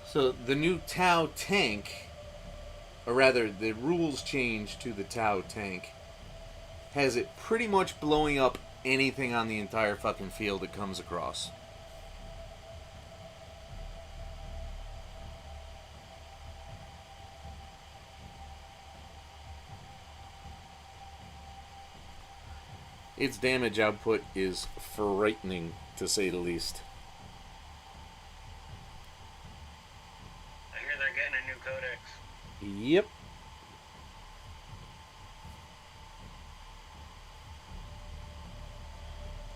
So the new Tau tank, or rather the rules change to the Tau tank, has it pretty much blowing up anything on the entire fucking field it comes across. Its damage output is frightening, to say the least. I hear they're getting a new codex. Yep.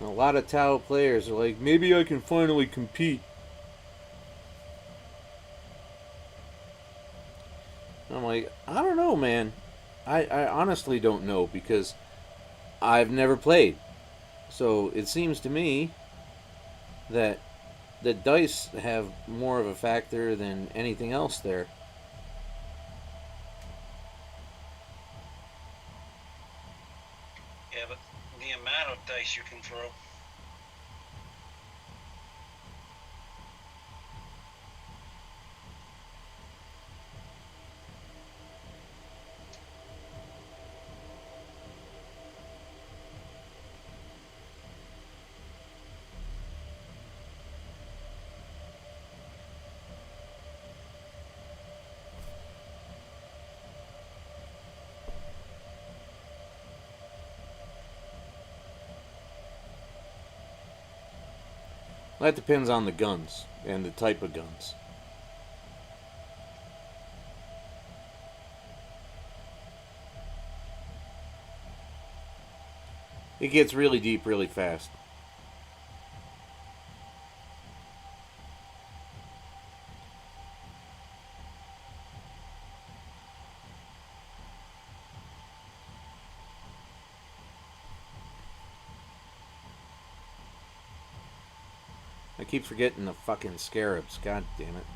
A lot of Tau players are like, maybe I can finally compete. I'm like, I don't know, man. I honestly don't know because I've never played. So it seems to me that the dice have more of a factor than anything else there. Yeah, but the amount of dice you can throw. That depends on the guns and the type of guns. It gets really deep really fast. I keep forgetting the fucking scarabs. God damn it.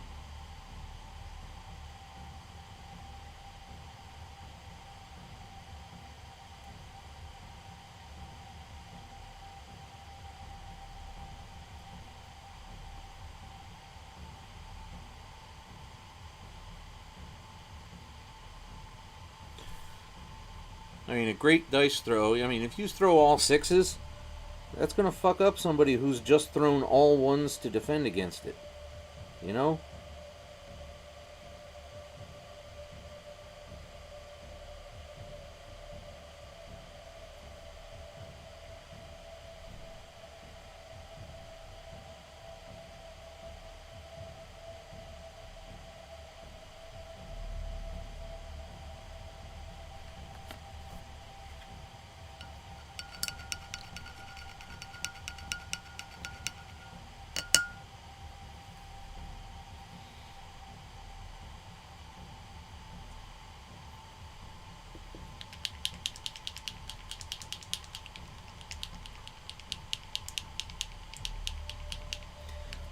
I mean, a great dice throw. I mean, if you throw all sixes, that's going to fuck up somebody who's just thrown all ones to defend against it. You know?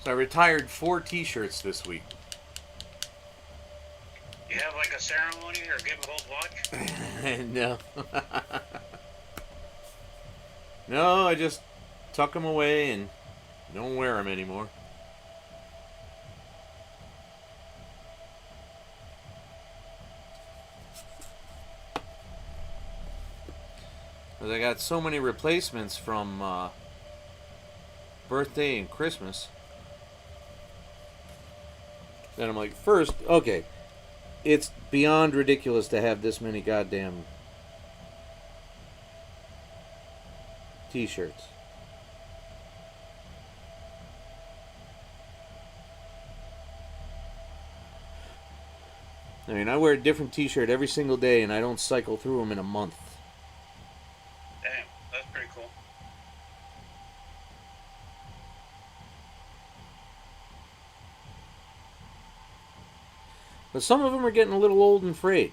So I retired 4 T-shirts this week. You have like a ceremony or give a gold watch? No. No, I just tuck them away and don't wear them anymore. Because I got so many replacements from birthday and Christmas that I'm like, first, okay, it's beyond ridiculous to have this many goddamn T-shirts. I mean, I wear a different T-shirt every single day, and I don't cycle through them in a month. Damn, that's pretty cool. But some of them are getting a little old and frayed.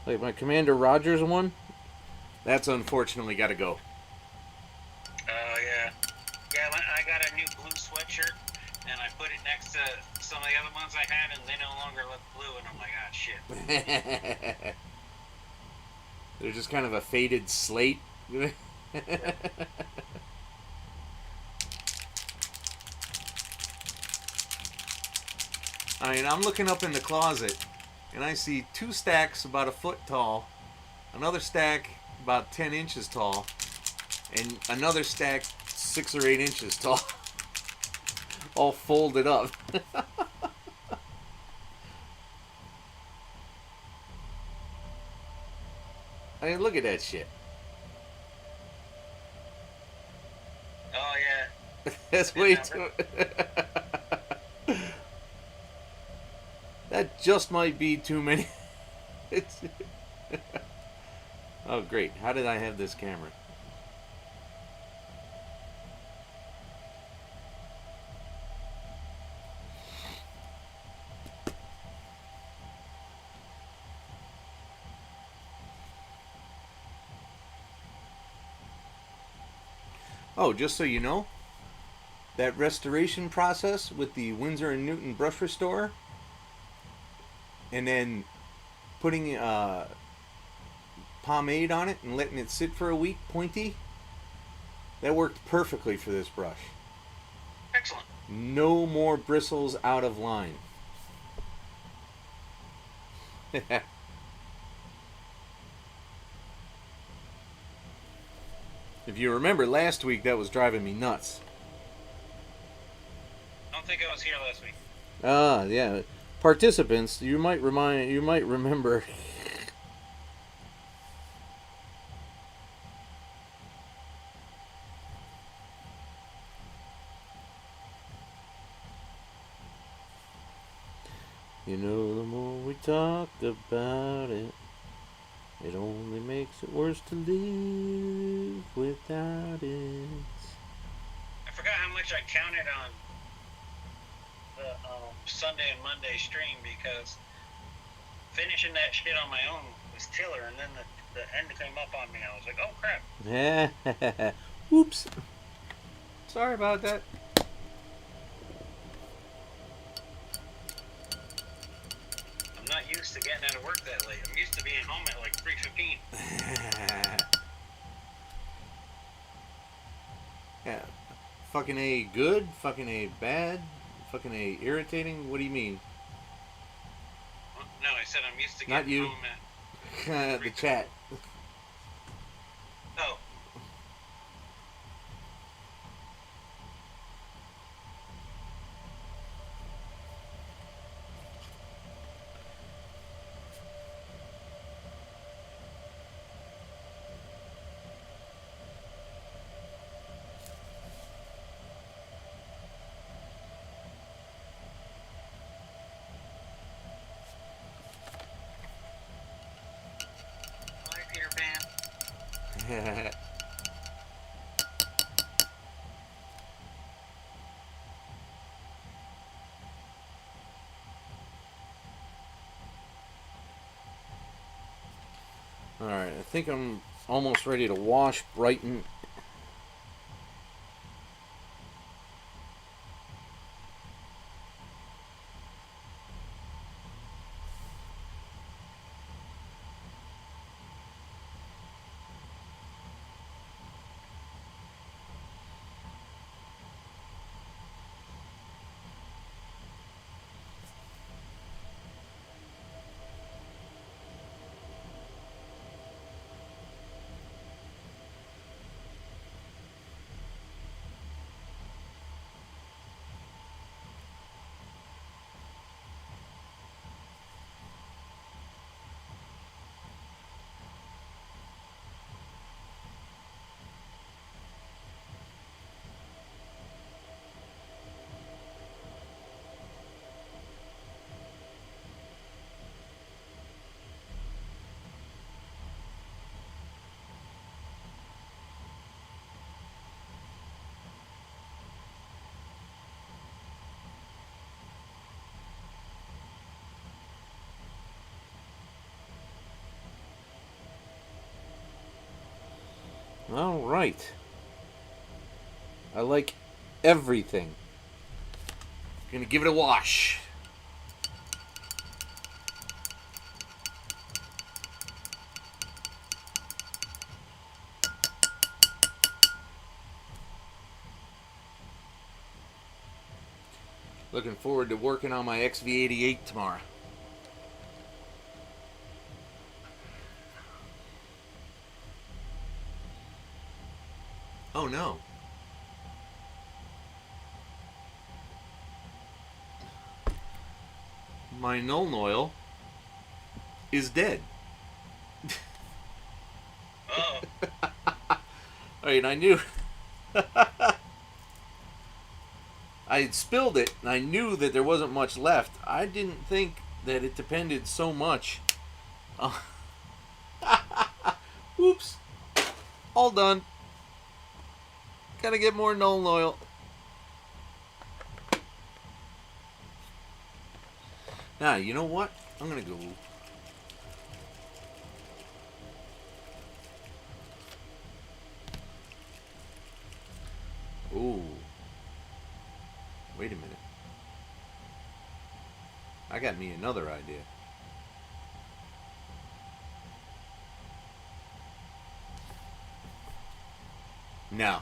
Like my Commander Rogers one, that's unfortunately got to go. Oh, yeah. Yeah, I got a new blue sweatshirt, and I put it next to some of the other ones I had, and they no longer look blue, and I'm like, ah, shit. They're just kind of a faded slate. I mean, I'm looking up in the closet, and I see 2 stacks about a foot tall, another stack about 10 inches tall, and another stack 6 or 8 inches tall, all folded up. I mean, look at that shit. Oh, yeah. That's way too... That just might be too many. It's... Oh, great. How did I have this camera? Oh, just so you know, that restoration process with the Winsor & Newton brush restore, and then putting pomade on it and letting it sit for a week, pointy, that worked perfectly for this brush. Excellent. No more bristles out of line. If you remember last week, that was driving me nuts. I don't think I was here last week. Ah, yeah. Participants, you might remember. You know, the more we talk about it, it only makes it worse to live without it. I forgot how much I counted on the Sunday and Monday stream, because finishing that shit on my own was killer, and then the end came up on me. I was like, oh crap. Oops. Sorry about that. I'm not used to getting out of work that late. I'm used to being home at like 3:15. Yeah. Fucking A good, fucking A bad, fucking A irritating. What do you mean? Well, no, I said I'm used to Not getting you. home at The chat. Oh. Hi, Peter Pan. Alright, I think I'm almost ready to wash, brighten. Alright. I like everything. Gonna give it a wash. Looking forward to working on my XV88 tomorrow. Oh no. My null oil is dead. Oh. I mean, I knew. I had spilled it, and I knew that there wasn't much left. I didn't think that it depended so much. Oops. All done. Gotta get more null oil. Now, you know what? I'm gonna go. Ooh. Wait a minute. I got me another idea. No,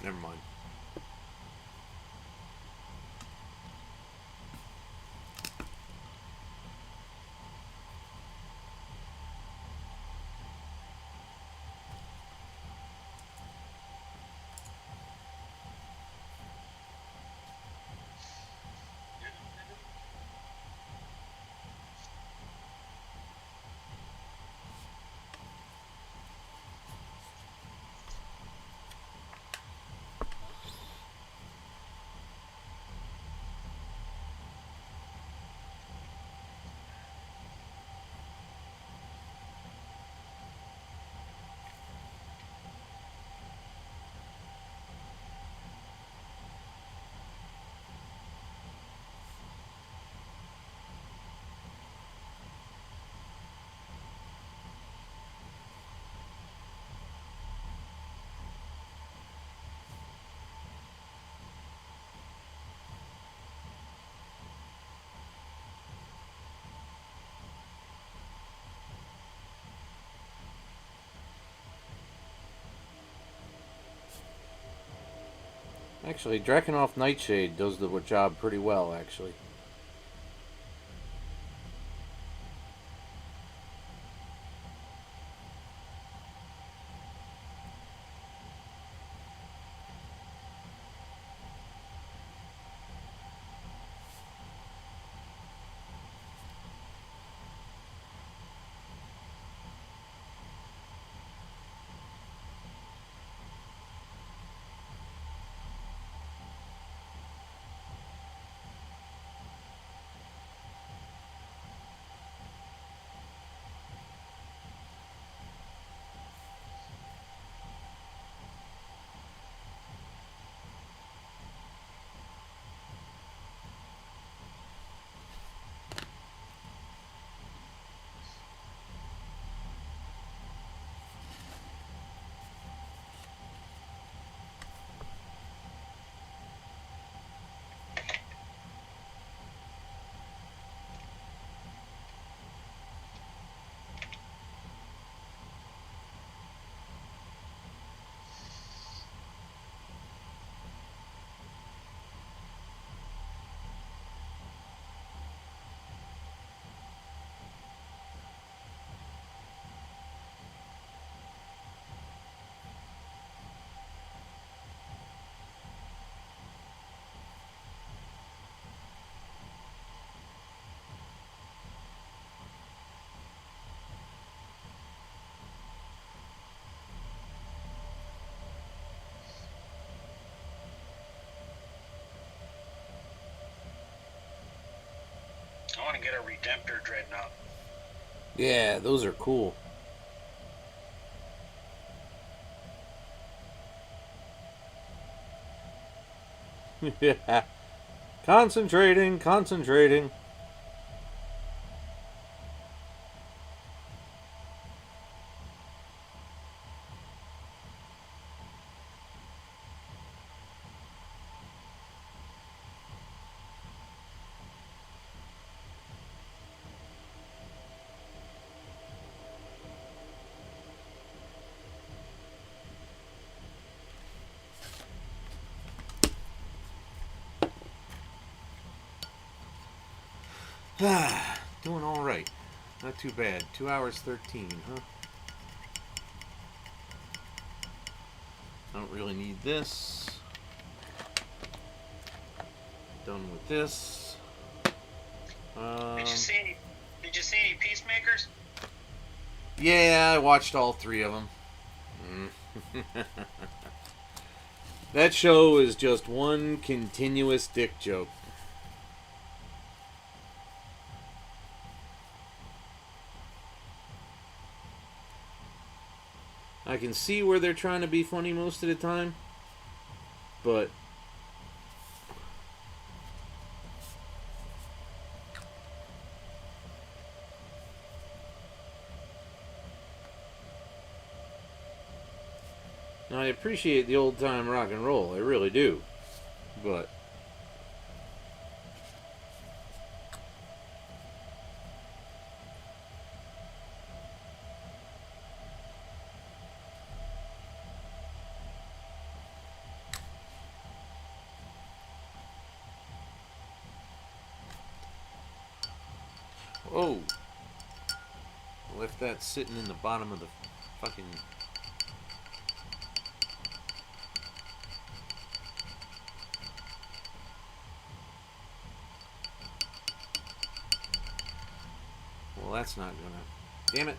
never mind. Actually, Drakenhoff Nightshade does the job pretty well, actually. get a Redemptor Dreadnought. Yeah, those are cool. Yeah. Concentrating, concentrating. Doing all right. Not too bad. 2 hours 13, huh? I don't really need this. Done with this. Did you see any? Did you see any Peacemakers? Yeah, I watched all 3 of them. That show is just one continuous dick joke. I can see where they're trying to be funny most of the time, but I appreciate the old time rock and roll. I really do. But oh, left that sitting in the bottom of the fucking. Well, that's not gonna. Damn it.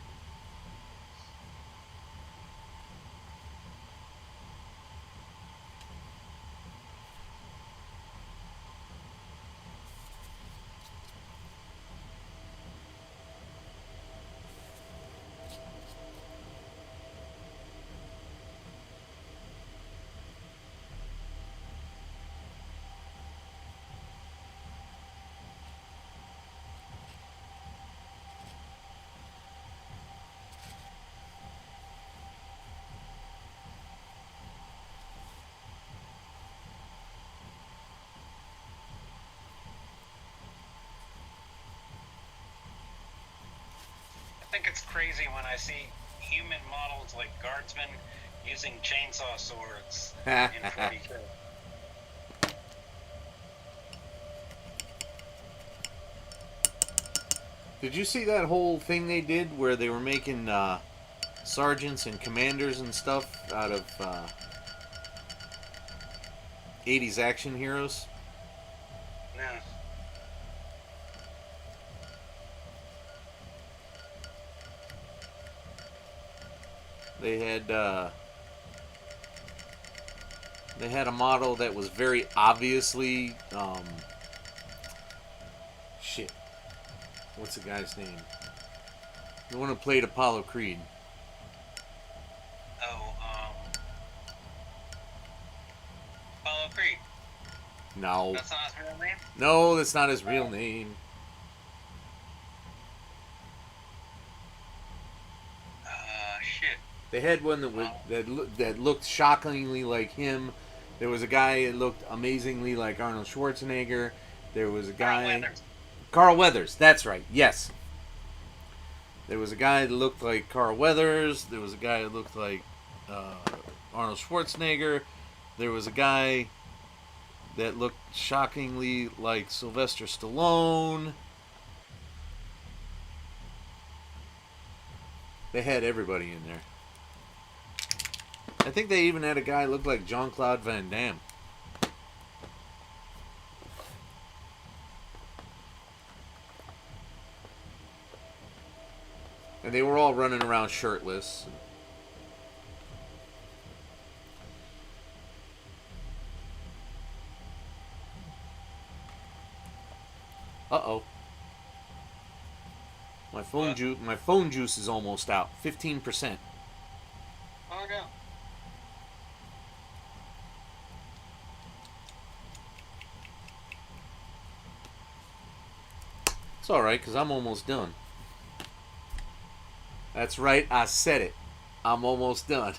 I think it's crazy when I see human models like guardsmen using chainsaw swords in 40K. Did you see that whole thing they did where they were making sergeants and commanders and stuff out of 80s action heroes? No. They had a model that was very obviously shit. What's the guy's name? The one who played Apollo Creed. Oh, Apollo Creed. No. That's not his real name? No, that's not his real name. Shit. They had one that looked shockingly like him. There was a guy that looked amazingly like Arnold Schwarzenegger. There was a guy, Carl Weathers. That's right. Yes. There was a guy that looked like Carl Weathers. There was a guy that looked like Arnold Schwarzenegger. There was a guy that looked shockingly like Sylvester Stallone. They had everybody in there. I think they even had a guy look like Jean-Claude Van Damme. And they were all running around shirtless. Uh-oh. My phone juice is almost out. 15%. Oh no. It's all right, because I'm almost done. That's right, I said it. I'm almost done.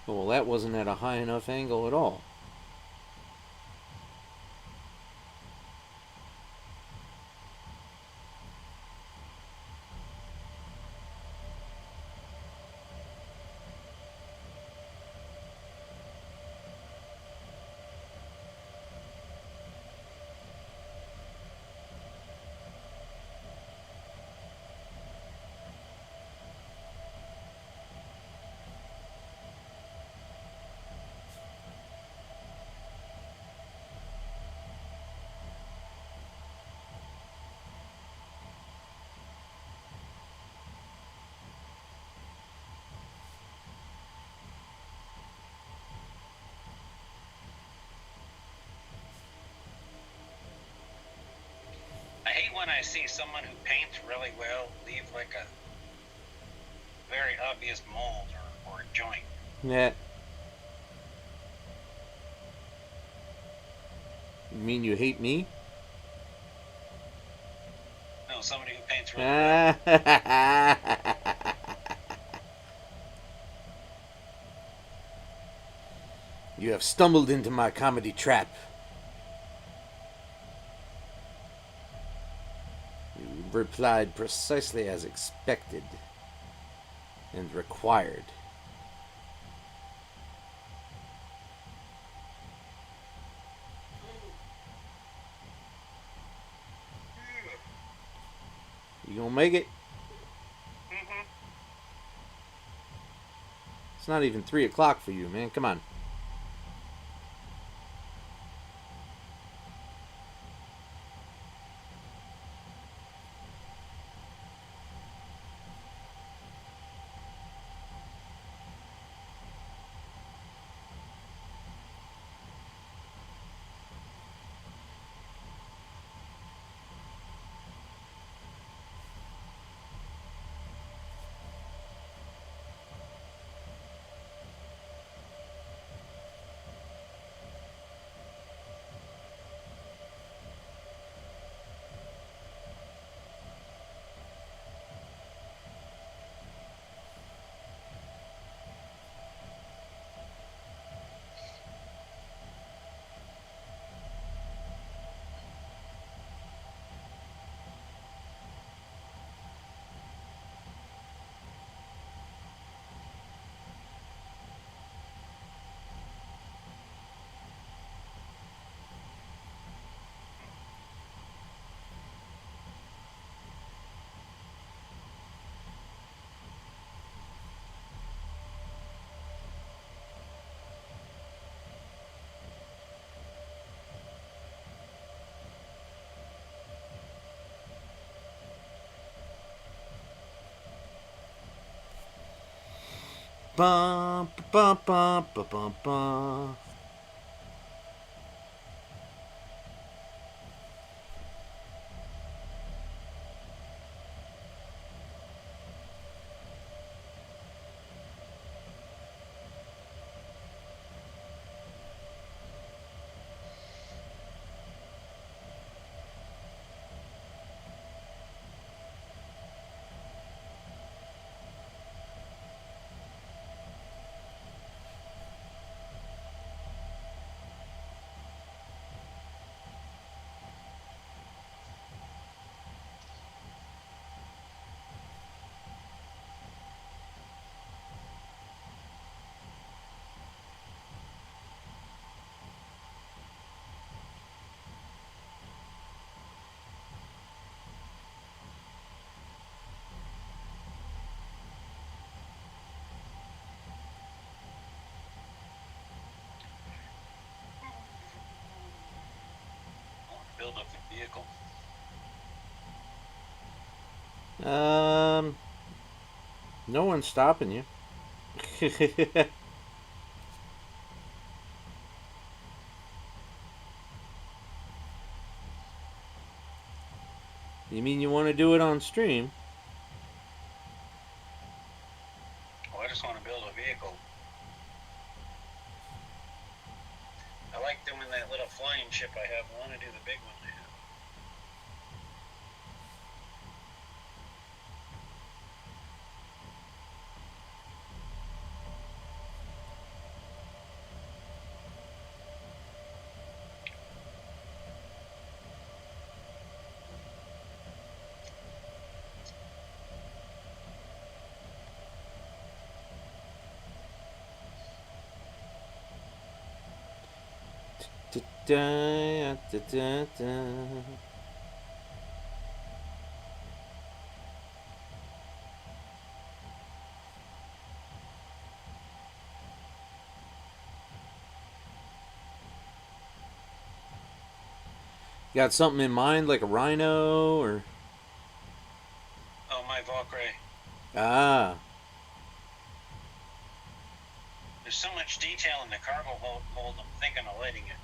Well, that wasn't at a high enough angle at all. I hate when I see someone who paints really well leave like a very obvious mold or joint. Yeah. You mean you hate me? No, somebody who paints really well. You have stumbled into my comedy trap. You replied precisely as expected and required. You gonna make it? Mm-hmm. It's not even 3 o'clock for you, man. Come on. Bum, bum, bum, bum, bum, bum. build a vehicle? No one's stopping you. You mean you want to do it on stream? Well, I just want to build a vehicle. I like doing that little flying ship I have. I want to do the big one I have. Da, da, da, da. Got something in mind, like a rhino, or? Oh, my Valkyrie. Ah, There's so much detail in the cargo hold, I'm thinking of lighting it.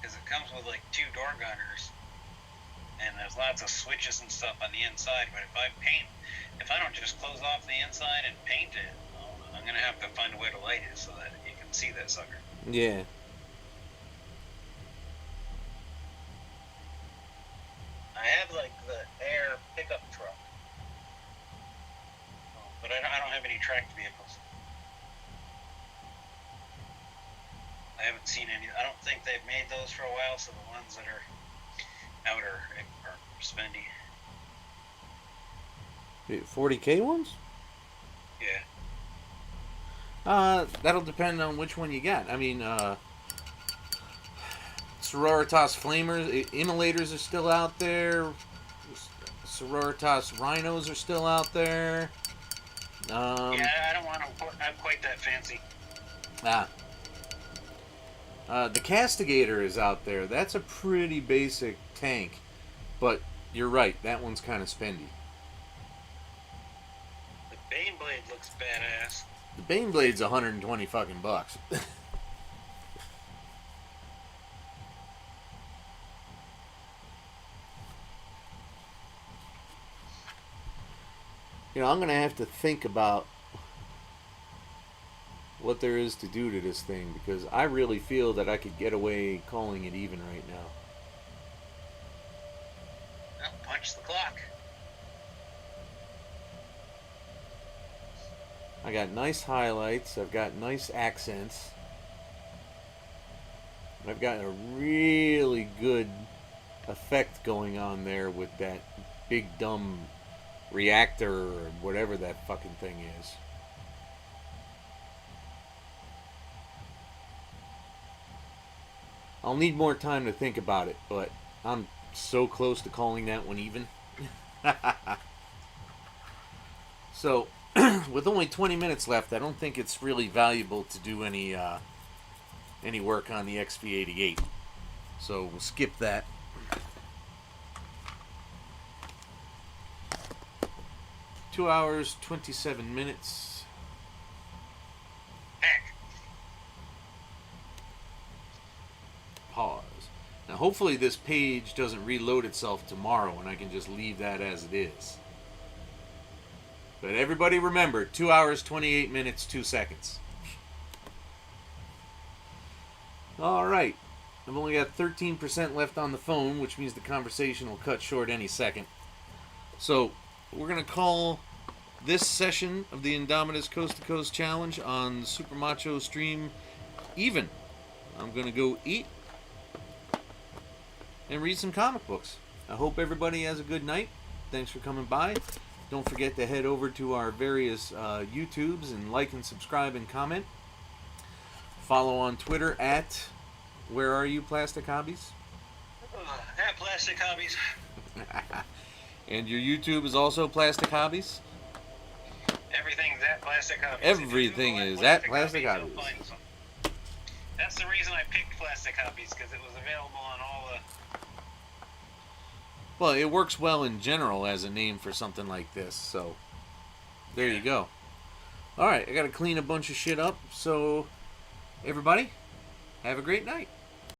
Because it comes with like 2 door gunners, and there's lots of switches and stuff on the inside. But if I don't just close off the inside and paint it, I'm gonna have to find a way to light it so that you can see that sucker. yeah. I have like the air pickup truck, but I don't have any tracked vehicles. I haven't seen any. I don't think they've made those for a while, so the ones that are out are spendy. 40K ones? Yeah. That'll depend on which one you get. I mean, Sororitas Flamers, Immolators are still out there. Sororitas Rhinos are still out there. Yeah, I don't want them not quite that fancy. The Castigator is out there. That's a pretty basic tank, but you're right. That one's kind of spendy. The Baneblade looks badass. The Baneblade's 120 fucking bucks. You know, I'm gonna have to think about what there is to do to this thing, because I really feel that I could get away calling it even right now. Well, punch the clock. I got nice highlights, I've got nice accents, I've got a really good effect going on there with that big dumb reactor or whatever that fucking thing is. I'll need more time to think about it, but I'm so close to calling that one even. So, with only 20 minutes left, I don't think it's really valuable to do any work on the XV88. So we'll skip that. Two hours, 27 minutes. Heck. Pause. Now hopefully this page doesn't reload itself tomorrow and I can just leave that as it is. But everybody remember, 2 hours, 28 minutes, 2 seconds. Alright. I've only got 13% left on the phone, which means the conversation will cut short any second. So, we're going to call this session of the Indomitus Coast to Coast Challenge on the Super Macho stream even. I'm going to go eat and read some comic books. I hope everybody has a good night. Thanks for coming by. Don't forget to head over to our various YouTubes and like and subscribe and comment. Follow on Twitter at, where are you, Plastic Hobbies? At Plastic Hobbies. And your YouTube is also Plastic Hobbies? Everything's at Plastic Hobbies. Everything is at Plastic Hobbies. You'll find some. That's the reason I picked Plastic Hobbies, because it was available on all the... Well, it works well in general as a name for something like this, so there you go. Alright, I gotta clean a bunch of shit up, so everybody, have a great night.